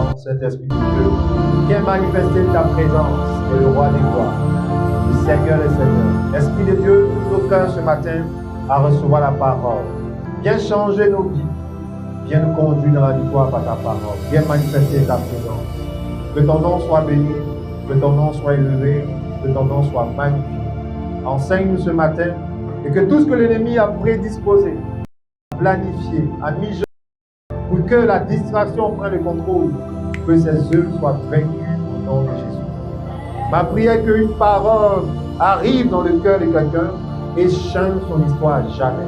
maintenant, Saint-Esprit de Dieu, viens manifester ta présence, et le roi des gloires, le Seigneur des seigneurs. Esprit de Dieu, ouvre nos cœurs ce matin à recevoir la parole. Viens changer nos vies. Viens nous conduire dans la victoire par ta parole. Viens manifester ta présence. Que ton nom soit béni, que ton nom soit élevé, que ton nom soit magnifié. Enseigne-nous ce matin et que tout ce que l'ennemi a prédisposé, planifié, a mis pour que la distraction prenne le contrôle, que ces œuvres soient vaincues au nom de Jésus. Ma prière est qu'une parole arrive dans le cœur de quelqu'un et change son histoire à jamais.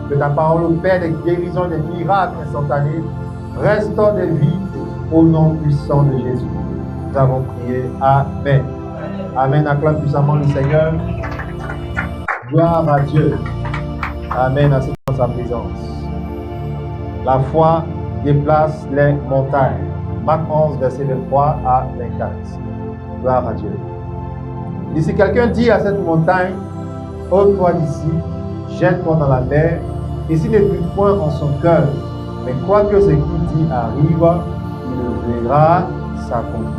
Que ta parole opère des guérisons, des miracles instantanés, restaure des vies au nom puissant de Jésus. Nous avons prié. Amen. Amen. Acclame puissamment le Seigneur. Gloire à Dieu. Amen. Acceptons sa présence. La foi déplace les montagnes. Marc 11, verset 23 à 24. Gloire à Dieu. Et si quelqu'un dit à cette montagne, ôte-toi d'ici, jette-toi dans la mer, et s'il ne doute point en son cœur, mais croit que ce qu'il dit arrive, il le verra s'accomplir.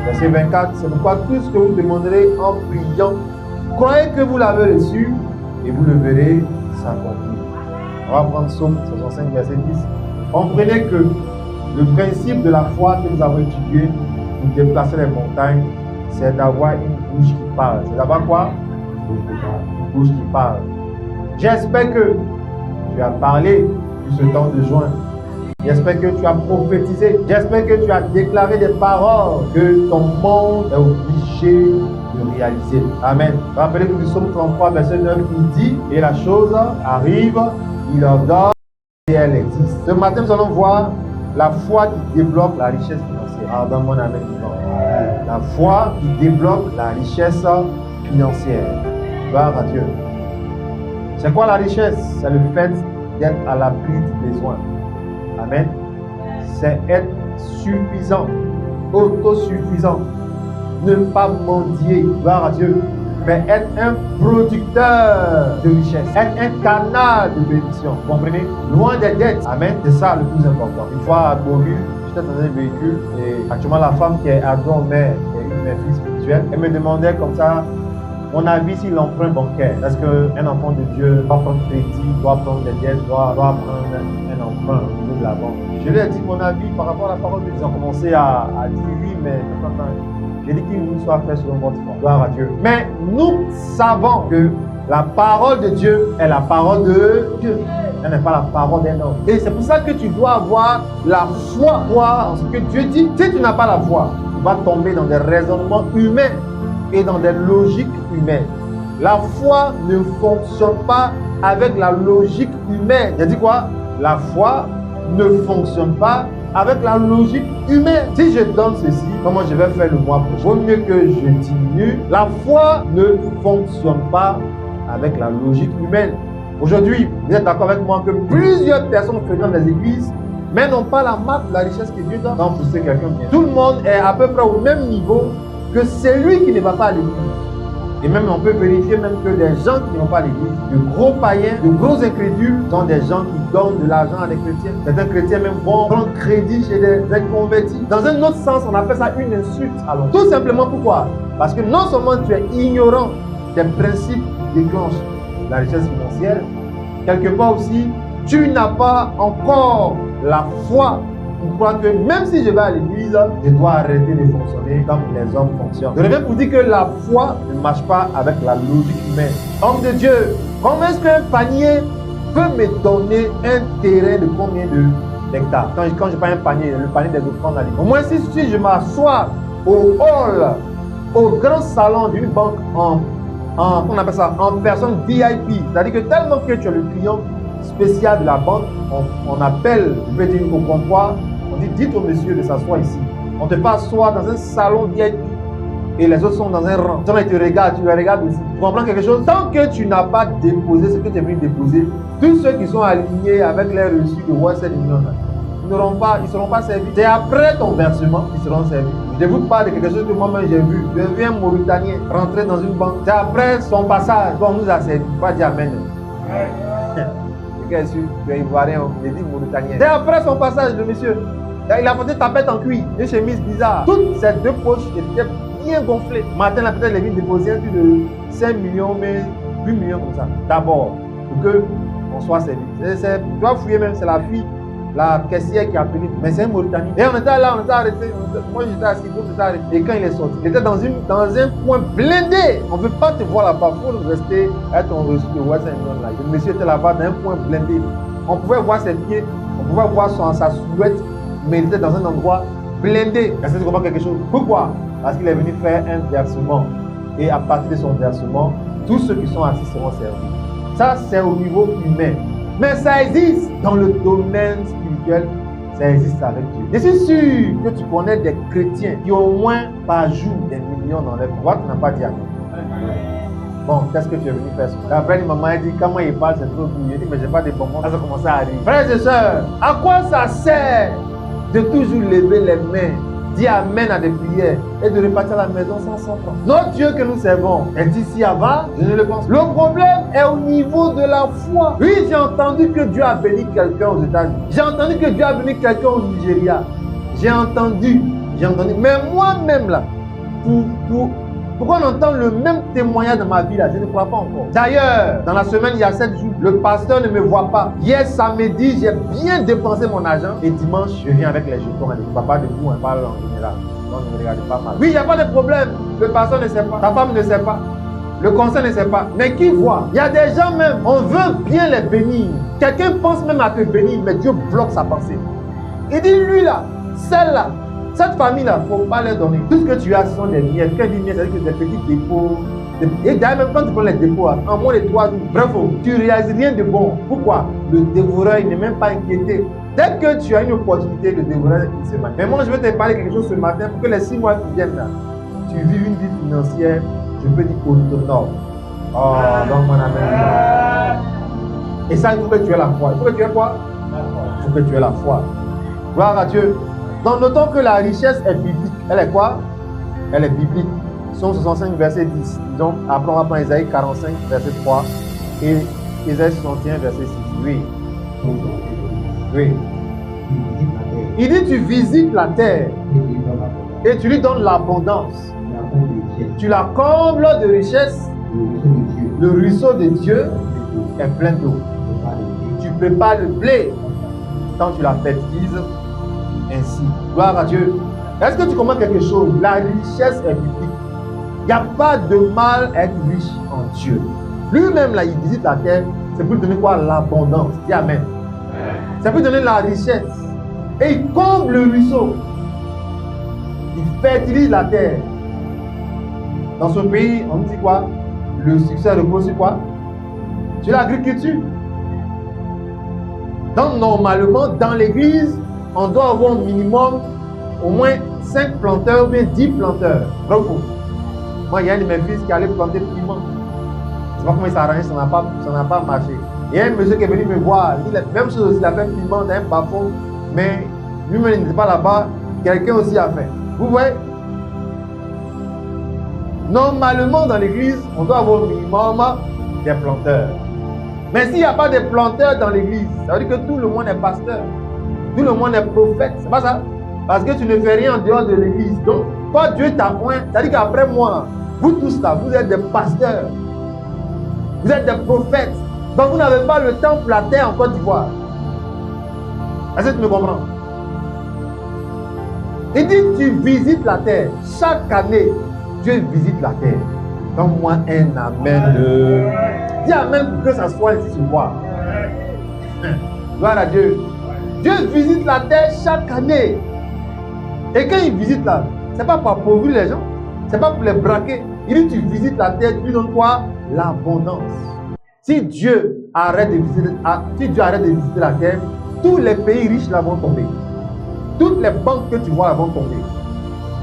Verset 24, c'est pourquoi tout ce que vous demanderez en priant, croyez que vous l'avez reçu, et vous le verrez s'accomplir. On va prendre Psaume 65, verset 10. Comprenez que le principe de la foi que nous avons étudié pour déplacer les montagnes, c'est d'avoir une bouche qui parle. C'est d'avoir quoi? Une bouche qui parle. J'espère que tu as parlé sur ce temps de juin. J'espère que tu as prophétisé. J'espère que tu as déclaré des paroles que ton monde est obligé de réaliser. Amen. Rappelez que nous sommes 33, verset 9, il dit, et la chose arrive, il ordonne et elle existe. Ce matin, nous allons voir la foi qui débloque la richesse financière. Alors, dans mon amen, la foi qui débloque la richesse financière. Gloire à Dieu. C'est quoi la richesse? C'est le fait d'être à l'abri du besoin. Amen. C'est être suffisant, autosuffisant. Ne pas mendier, gloire à Dieu, mais être un producteur de richesse, être un canal de bénédiction. Vous comprenez? Loin des dettes. Amen. C'est ça le plus important. Une fois à Beauville, j'étais dans un véhicule et actuellement la femme qui est adjointe-mère et une mère fille spirituelle, elle me demandait comme ça mon avis sur l'emprunt bancaire. Est-ce qu'un enfant de Dieu doit prendre crédit, doit prendre des dettes, doit prendre un emprunt au niveau de la banque? Je lui ai dit mon avis par rapport à la parole de Dieu. Ils ont commencé à dire oui, mais j'ai dit qu'il nous soit fait selon votre foi. Gloire à Dieu. Mais nous savons que la parole de Dieu est la parole de Dieu. Elle n'est pas la parole d'un homme. Et c'est pour ça que tu dois avoir la foi en ce que Dieu dit. Si tu n'as pas la foi, tu vas tomber dans des raisonnements humains et dans des logiques humaines. La foi ne fonctionne pas avec la logique humaine. J'ai dit quoi? La foi ne fonctionne pas avec la logique humaine. Si je donne ceci, comment je vais faire le mois prochain? Vaut mieux que je diminue. La foi ne fonctionne pas avec la logique humaine. Aujourd'hui, vous êtes d'accord avec moi que plusieurs personnes fréquentent les églises, mais n'ont pas la marque de la richesse que Dieu donne. Donc, pousser quelqu'un bien. Tout le monde est à peu près au même niveau que celui qui ne va pas à l'église. Et même on peut vérifier même que les gens qui ne vont pas à l'église, de gros païens, de gros incrédules, sont des gens qui donnent de l'argent à des chrétiens. Certains chrétiens même vont prendre crédit chez des convertis. Dans un autre sens, on appelle ça une insulte. Alors, tout simplement pourquoi? Parce que non seulement tu es ignorant des principes qui déclenchent la richesse financière, quelque part aussi, tu n'as pas encore la foi pour croire que même si je vais à l'église, je dois arrêter de fonctionner comme les hommes fonctionnent. Je reviens pour dire que la foi ne marche pas avec la logique humaine. Homme de Dieu, comment est-ce qu'un panier peut me donner un terrain de combien d'hectares? Quand je parle un panier, le panier des offrandes à l'église. Au moins si je m'assois au hall, au grand salon d'une banque on appelle ça en personne VIP, c'est-à-dire que tellement que tu es le client spécial de la banque, on appelle, je peux dire au comptoir, on dit dites au monsieur de s'asseoir ici. On te fait asseoir dans un salon VIP et les autres sont dans un rang. Ils te regardent, tu les regardes aussi. Tu comprends quelque chose? Tant que tu n'as pas déposé ce que tu es venu déposer, tous ceux qui sont alignés avec les reçus de voir ces millions, ils ne seront pas servis. C'est après ton versement qu'ils seront servis. Je vous parle de quelque chose que moi-même j'ai vu. J'ai vu un Mauritanien rentrer dans une banque. C'est après son passage qu'on nous a servi. Pas dire amen. C'est Ivoirien, il dit Mauritanien. C'est après son passage, le monsieur. Il a porté une tapette en cuir, une chemise bizarre. Toutes ces deux poches étaient bien gonflées. Matin, là, peut-être, les villes déposaient un truc de 5 millions, mais 8 millions comme ça. D'abord, pour qu'on soit servi. Tu dois fouiller même, c'est la fille, la caissière qui a venu. Mais c'est un Mauritanien. Et on était là, on était arrêtés. Moi, j'étais assis, l'autre était arrêté. Et quand il est sorti, il était dans un point blindé. On ne veut pas te voir là-bas. Il faut rester à ton reçu de Western Union là. Le monsieur était là-bas dans un point blindé. On pouvait voir ses pieds, on pouvait voir sa silhouette, mais il était dans un endroit blindé. Est-ce que tu comprends quelque chose? Pourquoi? Parce qu'il est venu faire un versement. Et à partir de son versement, tous ceux qui sont assis seront servis. Ça, c'est au niveau humain. Mais ça existe dans le domaine spirituel, ça existe avec Dieu. Je suis sûr que tu connais des chrétiens qui ont au moins par jour des millions dans leur compte. Tu n'as pas dit à nous. Bon, qu'est-ce que tu es venu faire? Après, maman a dit, comment il parle, c'est trop doux. Il dit, mais j'ai pas de bonbons. Ça a commencé à rire. Frères et sœurs, à quoi ça sert de toujours lever les mains, dire amen à des prières et de repartir à la maison sans 100 francs? Notre Dieu que nous servons est ici avant, je ne le pense pas. Le problème est au niveau de la foi. Oui, j'ai entendu que Dieu a béni quelqu'un aux États-Unis. J'ai entendu que Dieu a béni quelqu'un au Nigeria. J'ai entendu. Mais moi-même là, pourquoi on entend le même témoignage dans ma vie là? Je ne crois pas encore. D'ailleurs, dans la semaine, il y a 7 jours, le pasteur ne me voit pas. Hier samedi, j'ai bien dépensé mon argent. Et dimanche, je viens avec les jetons. Il ne va pas de vous, on parle en général. Donc ne me regardez pas mal. Oui, il n'y a pas de problème. Le pasteur ne sait pas. Ta femme ne sait pas. Le conseil ne sait pas. Mais qui voit? Il y a des gens même, on veut bien les bénir. Quelqu'un pense même à te bénir, mais Dieu bloque sa pensée. Il dit, lui là, celle-là, cette famille-là, il ne faut pas leur donner. Tout ce que tu as, ce sont des miettes. Quand il dit miettes, c'est-à-dire que des petits dépôts. Et d'ailleurs, même quand tu prends les dépôts, en moins de 3 jours, bref, tu ne réalises rien de bon. Pourquoi? Le dévoreur, il n'est même pas inquiété. Dès que tu as une opportunité, le dévoreur, il se met. Mais moi, je vais te parler quelque chose ce matin pour que les 6 mois qui viennent là, tu vis une vie financière, je peux dire autonome. Oh, donc mon amen. Et ça, il faut que tu aies la foi. Il faut que tu aies quoi? Il faut que tu aies la foi. Gloire à Dieu. Donc notons que la richesse est biblique. Elle est quoi? Elle est biblique. Psaume 65, verset 10. Donc après on va prendre Isaïe 45, verset 3 et Isaïe 61, verset 6. Oui. Oui. Il dit tu visites la terre et tu lui donnes l'abondance. Tu la combles de richesse. Le ruisseau de Dieu est plein d'eau. Tu prépares le blé quand tu la fertilises. Ainsi, gloire à Dieu. Est-ce que tu comprends quelque chose? La richesse est biblique. Il n'y a pas de mal à être riche en Dieu. Lui-même, là, il visite la terre, c'est pour donner quoi? L'abondance. Dis amen. C'est pour donner la richesse. Et il comble le ruisseau. Il fertilise la terre. Dans ce pays, on dit quoi? Le succès repose sur quoi? Sur l'agriculture. Donc, normalement, dans l'église, on doit avoir au minimum au moins 5 planteurs ou bien 10 planteurs. Bravo. Moi, il y a un de mes fils qui allait planter piment. Je ne sais pas comment il s'est arrangé, ça n'a pas marché. Il y a un monsieur qui est venu me voir. Il dit la même chose aussi, il a fait piment dans un bas-fond, mais lui-même il n'était pas là-bas. Quelqu'un aussi a fait. Vous voyez? Normalement, dans l'église, on doit avoir au minimum des planteurs. Mais s'il n'y a pas de planteurs dans l'église, ça veut dire que tout le monde est pasteur. Tout le monde est prophète, c'est pas ça? Parce que tu ne fais rien en dehors de l'église. Donc, toi, Dieu t'a point. C'est-à-dire qu'après moi, vous tous là, vous êtes des pasteurs. Vous êtes des prophètes. Donc, vous n'avez pas le temps pour la terre en Côte d'Ivoire. Est-ce que tu me comprends? Il dit, tu visites la terre. Chaque année, Dieu visite la terre. Donne-moi un amen. Dis amen pour que ça soit ici sur moi. Gloire à Dieu. Dieu visite la terre chaque année. Et quand il visite là, ce n'est pas pour appauvrir les gens, ce n'est pas pour les braquer. Il dit tu visites la terre, tu lui donnes quoi? L'abondance. Si Dieu arrête de visiter la terre, tous les pays riches là vont tomber. Toutes les banques que tu vois là vont tomber.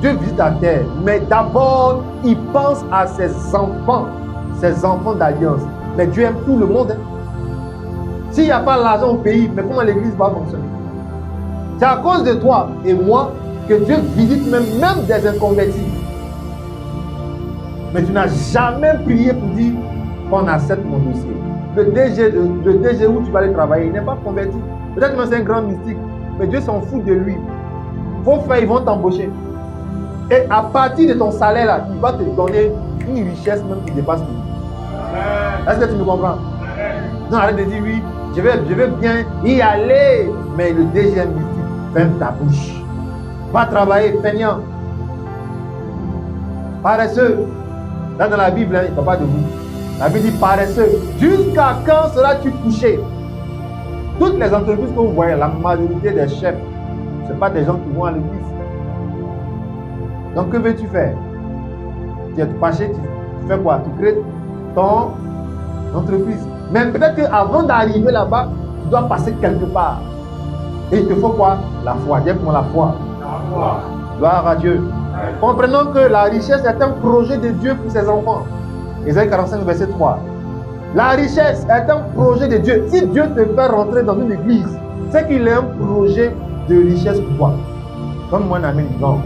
Dieu visite la terre, mais d'abord, il pense à ses enfants d'alliance. Mais Dieu aime tout le monde. S'il n'y a pas l'argent au pays, mais comment l'église va fonctionner? C'est à cause de toi et moi que Dieu visite même des inconvertis. Mais tu n'as jamais prié pour dire qu'on accepte mon dossier. Le DG où tu vas aller travailler, il n'est pas converti. Peut-être que c'est un grand mystique, mais Dieu s'en fout de lui. faut faire, ils vont t'embaucher. Et à partir de ton salaire là, il va te donner une richesse même qui dépasse tout. Est-ce que tu me comprends? Non, arrête de dire oui, je vais bien y aller. Mais le deuxième mystique, ferme ta bouche. Va travailler, feignant. Paresseux. Là dans la Bible, il ne parle pas de vous. La Bible dit paresseux. Jusqu'à quand seras-tu couché? Toutes les entreprises que vous voyez, la majorité des chefs, ce n'est pas des gens qui vont à l'église. Donc que veux-tu faire? Tu es fâché, tu fais quoi? Tu crées ton entreprise. Mais peut-être qu'avant d'arriver là-bas, tu dois passer quelque part. Et il te faut quoi? La foi. Dis pour moi la foi. La foi. Gloire à Dieu. Ouais. Comprenons que la richesse est un projet de Dieu pour ses enfants. Ésaïe 45, verset 3. La richesse est un projet de Dieu. Si Dieu te fait rentrer dans une église, c'est qu'il a un projet de richesse pour toi. Comme moi, un ami disant.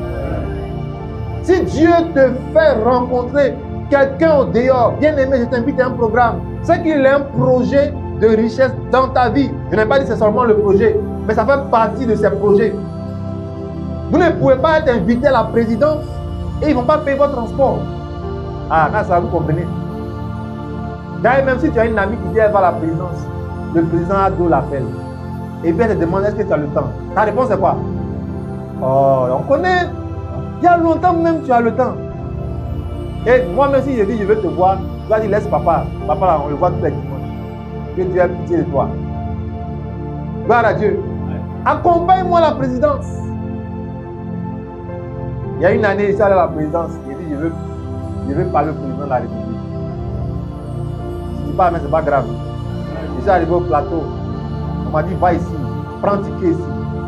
Si Dieu te fait rencontrer quelqu'un au dehors, bien aimé, je t'invite à un programme, c'est qu'il a un projet de richesse dans ta vie. Je n'ai pas dit que c'est seulement le projet, mais ça fait partie de ces projets. Vous ne pouvez pas être invité à la présidence et ils ne vont pas payer votre transport. Ah, là, ça vous comprenez. D'ailleurs, même si tu as une amie qui dit elle va à la présidence, le président a dos l'appel. Et puis elle te demande est-ce que tu as le temps. Ta réponse c'est quoi? Oh, on connaît. Il y a longtemps même tu as le temps. Et moi même si je dis je veux te voir, tu vas dire laisse papa. Papa là, on le voit tous les dimanches. Que Dieu a pitié de toi. Gloire à Dieu. Accompagne-moi à la présidence. Il y a une année, je suis allé à la présidence. J'ai dit je veux parler au président de la République. Je ne dis pas mais c'est pas grave. Je suis arrivé au plateau. On m'a dit va ici, prends un ticket ici.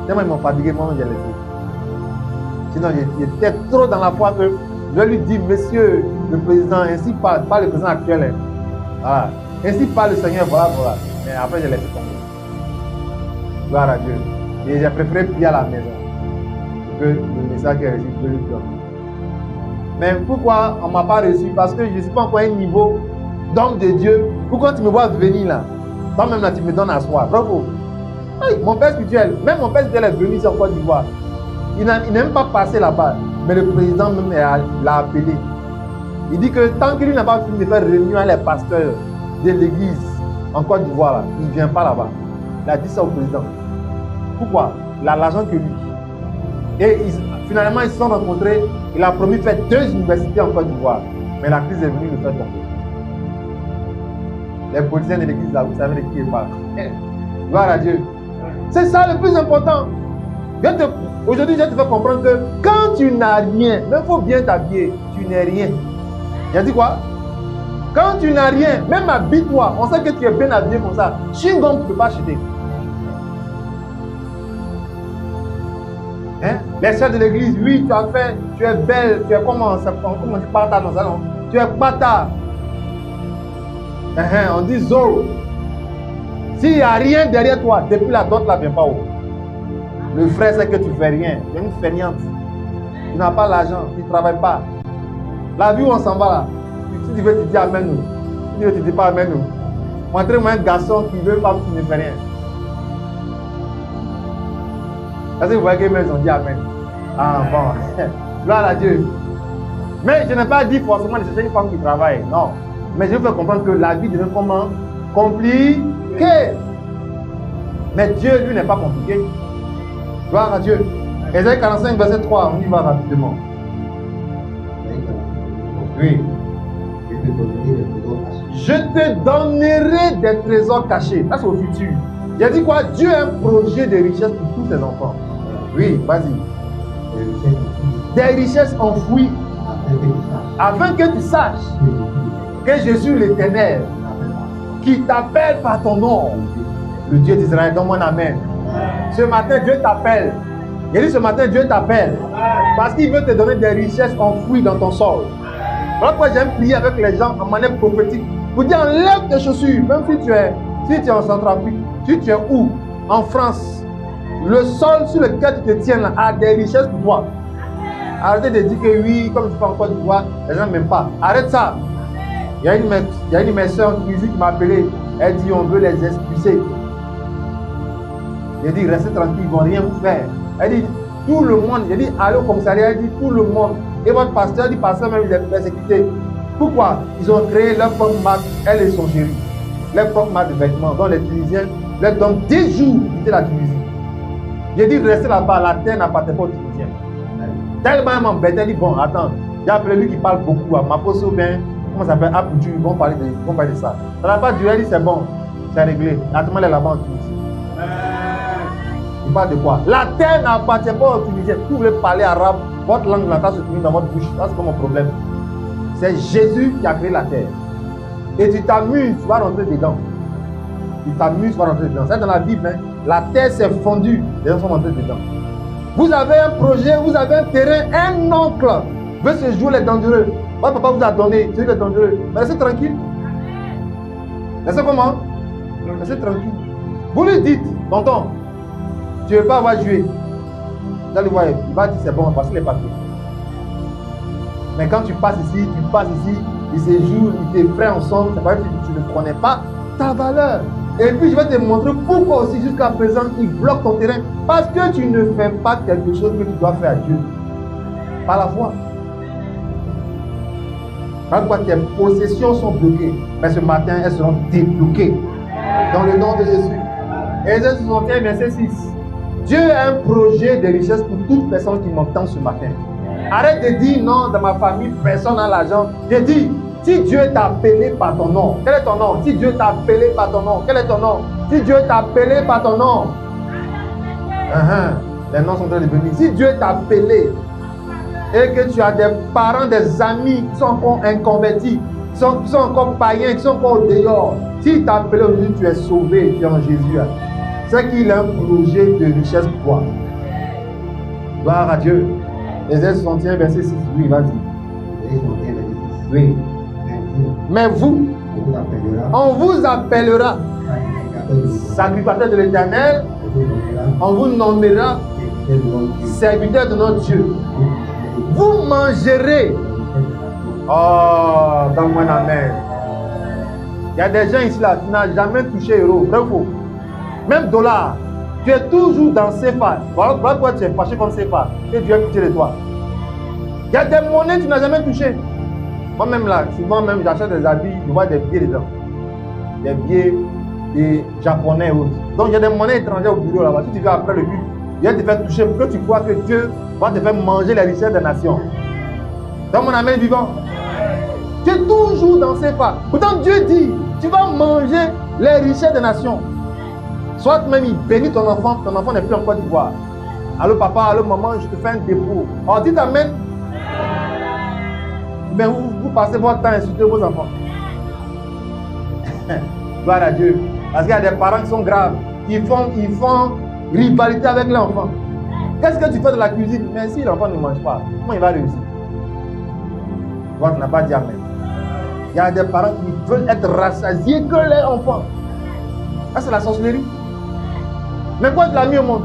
Tellement ils m'ont fatigué, moi j'ai laissé. Sinon, j'étais trop dans la foi que je lui dis, monsieur le président, ainsi pas le président actuel. Hein. Voilà. Ainsi pas le Seigneur, voilà. Mais après, j'ai laissé tomber. Gloire à Dieu. Et j'ai préféré prier à la maison. Que le message que j'ai reçu, je lui donne. Mais pourquoi on ne m'a pas reçu? Parce que je ne suis pas encore à un niveau d'homme de Dieu. Pourquoi tu me vois venir là? Toi-même là, tu me donnes à soi. Bravo. Oui, mon père spirituel, même mon père spirituel est venu ici en Côte d'Ivoire. Il n'est même pas passé là-bas, mais le président même l'a appelé. Il dit que tant qu'il n'a pas fini de faire réunion avec les pasteurs de l'église en Côte d'Ivoire, il ne vient pas là-bas. Il a dit ça au président. Pourquoi? Il a l'argent que lui. Et finalement, ils se sont rencontrés. Il a promis de faire 2 universités en Côte d'Ivoire. Mais la crise est venue le faire tomber. Les politiciens de l'église, là, vous savez de qui ils parlent. Gloire à Dieu. C'est ça le plus important. Aujourd'hui, je te fais comprendre que quand tu n'as rien, même il faut bien t'habiller, tu n'es rien. Il a dit quoi? Quand tu n'as rien, même habille-toi, on sait que tu es bien habillé comme ça. Chewing-gum, tu ne peux pas acheter. Hein? Les sœurs de l'église, oui, tu as fait, tu es belle, tu es comment on dit pata dans ça, non? Tu es pata. On dit zo. S'il n'y a rien derrière toi, depuis la dot, là, vient pas où? Le frère sait que tu ne fais rien. Tu es une feignante. Tu n'as pas l'argent, tu ne travailles pas. La vie où on s'en va là, si tu veux te dire amen nous. Si tu veux te dire pas amen nous. Montrez-moi un garçon qui veut pas qui ne fait rien. Parce que vous voyez que les gens ont dit amen. Ah bon. Gloire à Dieu. Mais je n'ai pas dit forcément de chercher une femme qui travaille. Non. Mais je veux faire comprendre que la vie devient comment? Compliquée. Mais Dieu, lui, n'est pas compliqué. Gloire à Dieu. Ésaïe 45, verset 3, on y va rapidement. Oui. Je te donnerai des trésors cachés. Ça, c'est au futur. Il a dit quoi? Dieu a un projet de richesse pour tous ses enfants. Oui, vas-y. Des richesses enfouies. Afin que tu saches que je suis l'Éternel qui t'appelle par ton nom. Le Dieu d'Israël, donne-moi un amen. Ce matin, Dieu t'appelle. Il dit ce matin, Dieu t'appelle. Parce qu'il veut te donner des richesses enfouies dans ton sol. Voilà pourquoi j'aime prier avec les gens en manière prophétique. Pour dire, enlève tes chaussures. Même si tu es en Centrafrique, si tu es où? En France. Le sol sur lequel tu te tiens là a des richesses pour toi. Arrêtez de dire que oui, comme tu peux encore voir, les gens n'aiment pas. Arrête ça. Il y a une de mes soeurs en Tunisie qui m'a appelé. Elle dit, on veut les expulser. J'ai dit, restez tranquille, ils ne vont rien vous faire. Elle dit, Tout le monde, j'ai dit, allez au commissariat, il dit tout le monde. Et votre pasteur dit, pasteur même, il est persécuté. Pourquoi? Ils ont créé leur propre marque, elle et son chéri. Leur propre marque de vêtements. Donc les Tunisiens leur donnent 10 jours pour quitter la Tunisie. J'ai dit, restez là-bas, la terre n'appartient pas aux Tunisiens. Tellement il m'embêtait, il dit, bon, attends, j'ai appelé lui qui parle beaucoup, à Maposo, bien, comment ça s'appelle, Apoutu, ils vont parler de ça. Ça n'a pas duré, il dit, c'est bon, c'est réglé. Attends, elle est là-bas en Tunisie. Il parle de quoi? La terre n'appartient pas aux Tunisiens. Si vous voulez parler arabe, votre langue n'a pas se trouver dans votre bouche. Ça, c'est pas mon problème. C'est Jésus qui a créé la terre. Et tu t'amuses, tu vas rentrer dedans. Tu t'amuses, tu vas rentrer dedans. C'est dans la Bible, hein? La terre s'est fondue, les gens sont rentrés dedans. Vous avez un projet, vous avez un terrain, un oncle veut se jouer les dangereux. Votre papa vous a donné, c'est les dangereux. Mais laissez tranquille. Laissez comment? Laissez tranquille. Vous lui dites, tonton, tu ne veux pas avoir joué. Vous allez voir, il va dire c'est bon, passer les papiers. Mais quand tu passes ici, ils se jouent, ils te prennent ensemble, c'est pas que tu ne connais pas ta valeur. Et puis je vais te montrer pourquoi aussi jusqu'à présent ils bloquent ton terrain. Parce que tu ne fais pas quelque chose que tu dois faire à Dieu. Par la foi. Pourquoi tes possessions sont bloquées. Mais ce matin, elles seront débloquées. Dans le nom de Jésus. Ésaïe 61, verset 6. Dieu a un projet de richesse pour toute personne qui m'entend ce matin. Arrête de dire non, dans ma famille, personne n'a l'argent. Je dis, si Dieu t'a appelé par ton nom, quel est ton nom? Si Dieu t'a appelé par ton nom, quel est ton nom? Si Dieu t'a appelé par ton nom, les noms sont en train de venir. Si Dieu t'a appelé et que tu as des parents, des amis qui sont encore inconvertis, qui sont encore païens, qui sont encore au dehors, s'il t'a appelé aujourd'hui, tu es sauvé, tu es en Jésus. C'est qu'il a un projet de richesse pour toi. Gloire à Dieu. Ésaïe 61, verset 6. Oui, vas-y. Oui. Mais vous, on vous appellera sacrificateur de l'Éternel, on vous nommera serviteur de notre Dieu. Vous mangerez. Oh, donne-moi un amen. Il y a des gens ici là qui n'ont jamais touché euro. Vrai ou faux? Même dollar. Tu es toujours dans CFA. Voilà pourquoi tu es fâché comme CFA. Et Dieu a pitié de toi. Il y a des monnaies que tu n'as jamais touchées. Moi-même là, souvent même j'achète des habits, je vois des billets dedans. Des billets japonais et autres. Donc il y a des monnaies étrangères au bureau là-bas. Si tu vas après le but, il va te faire toucher pour que tu crois que Dieu va te faire manger les richesses des nations. Dans mon amen vivant. Tu es toujours dans ces pas. Pourtant Dieu dit, tu vas manger les richesses des nations. Soit même il bénit ton enfant n'est plus en Côte d'Ivoire. Allô papa, allô maman, je te fais un dépôt. Alors dites amen. Mais vous passez votre temps à insulter vos enfants. Gloire à Dieu. Parce qu'il y a des parents qui sont graves. Ils font rivalité avec l'enfant. Qu'est-ce que tu fais de la cuisine? Mais si l'enfant ne mange pas, comment il va réussir? Toi, tu n'as pas dit amen. Il y a des parents qui veulent être rassasiés que les enfants. Ça, c'est la sorcellerie. Mais quoi tu l'as mis au monde?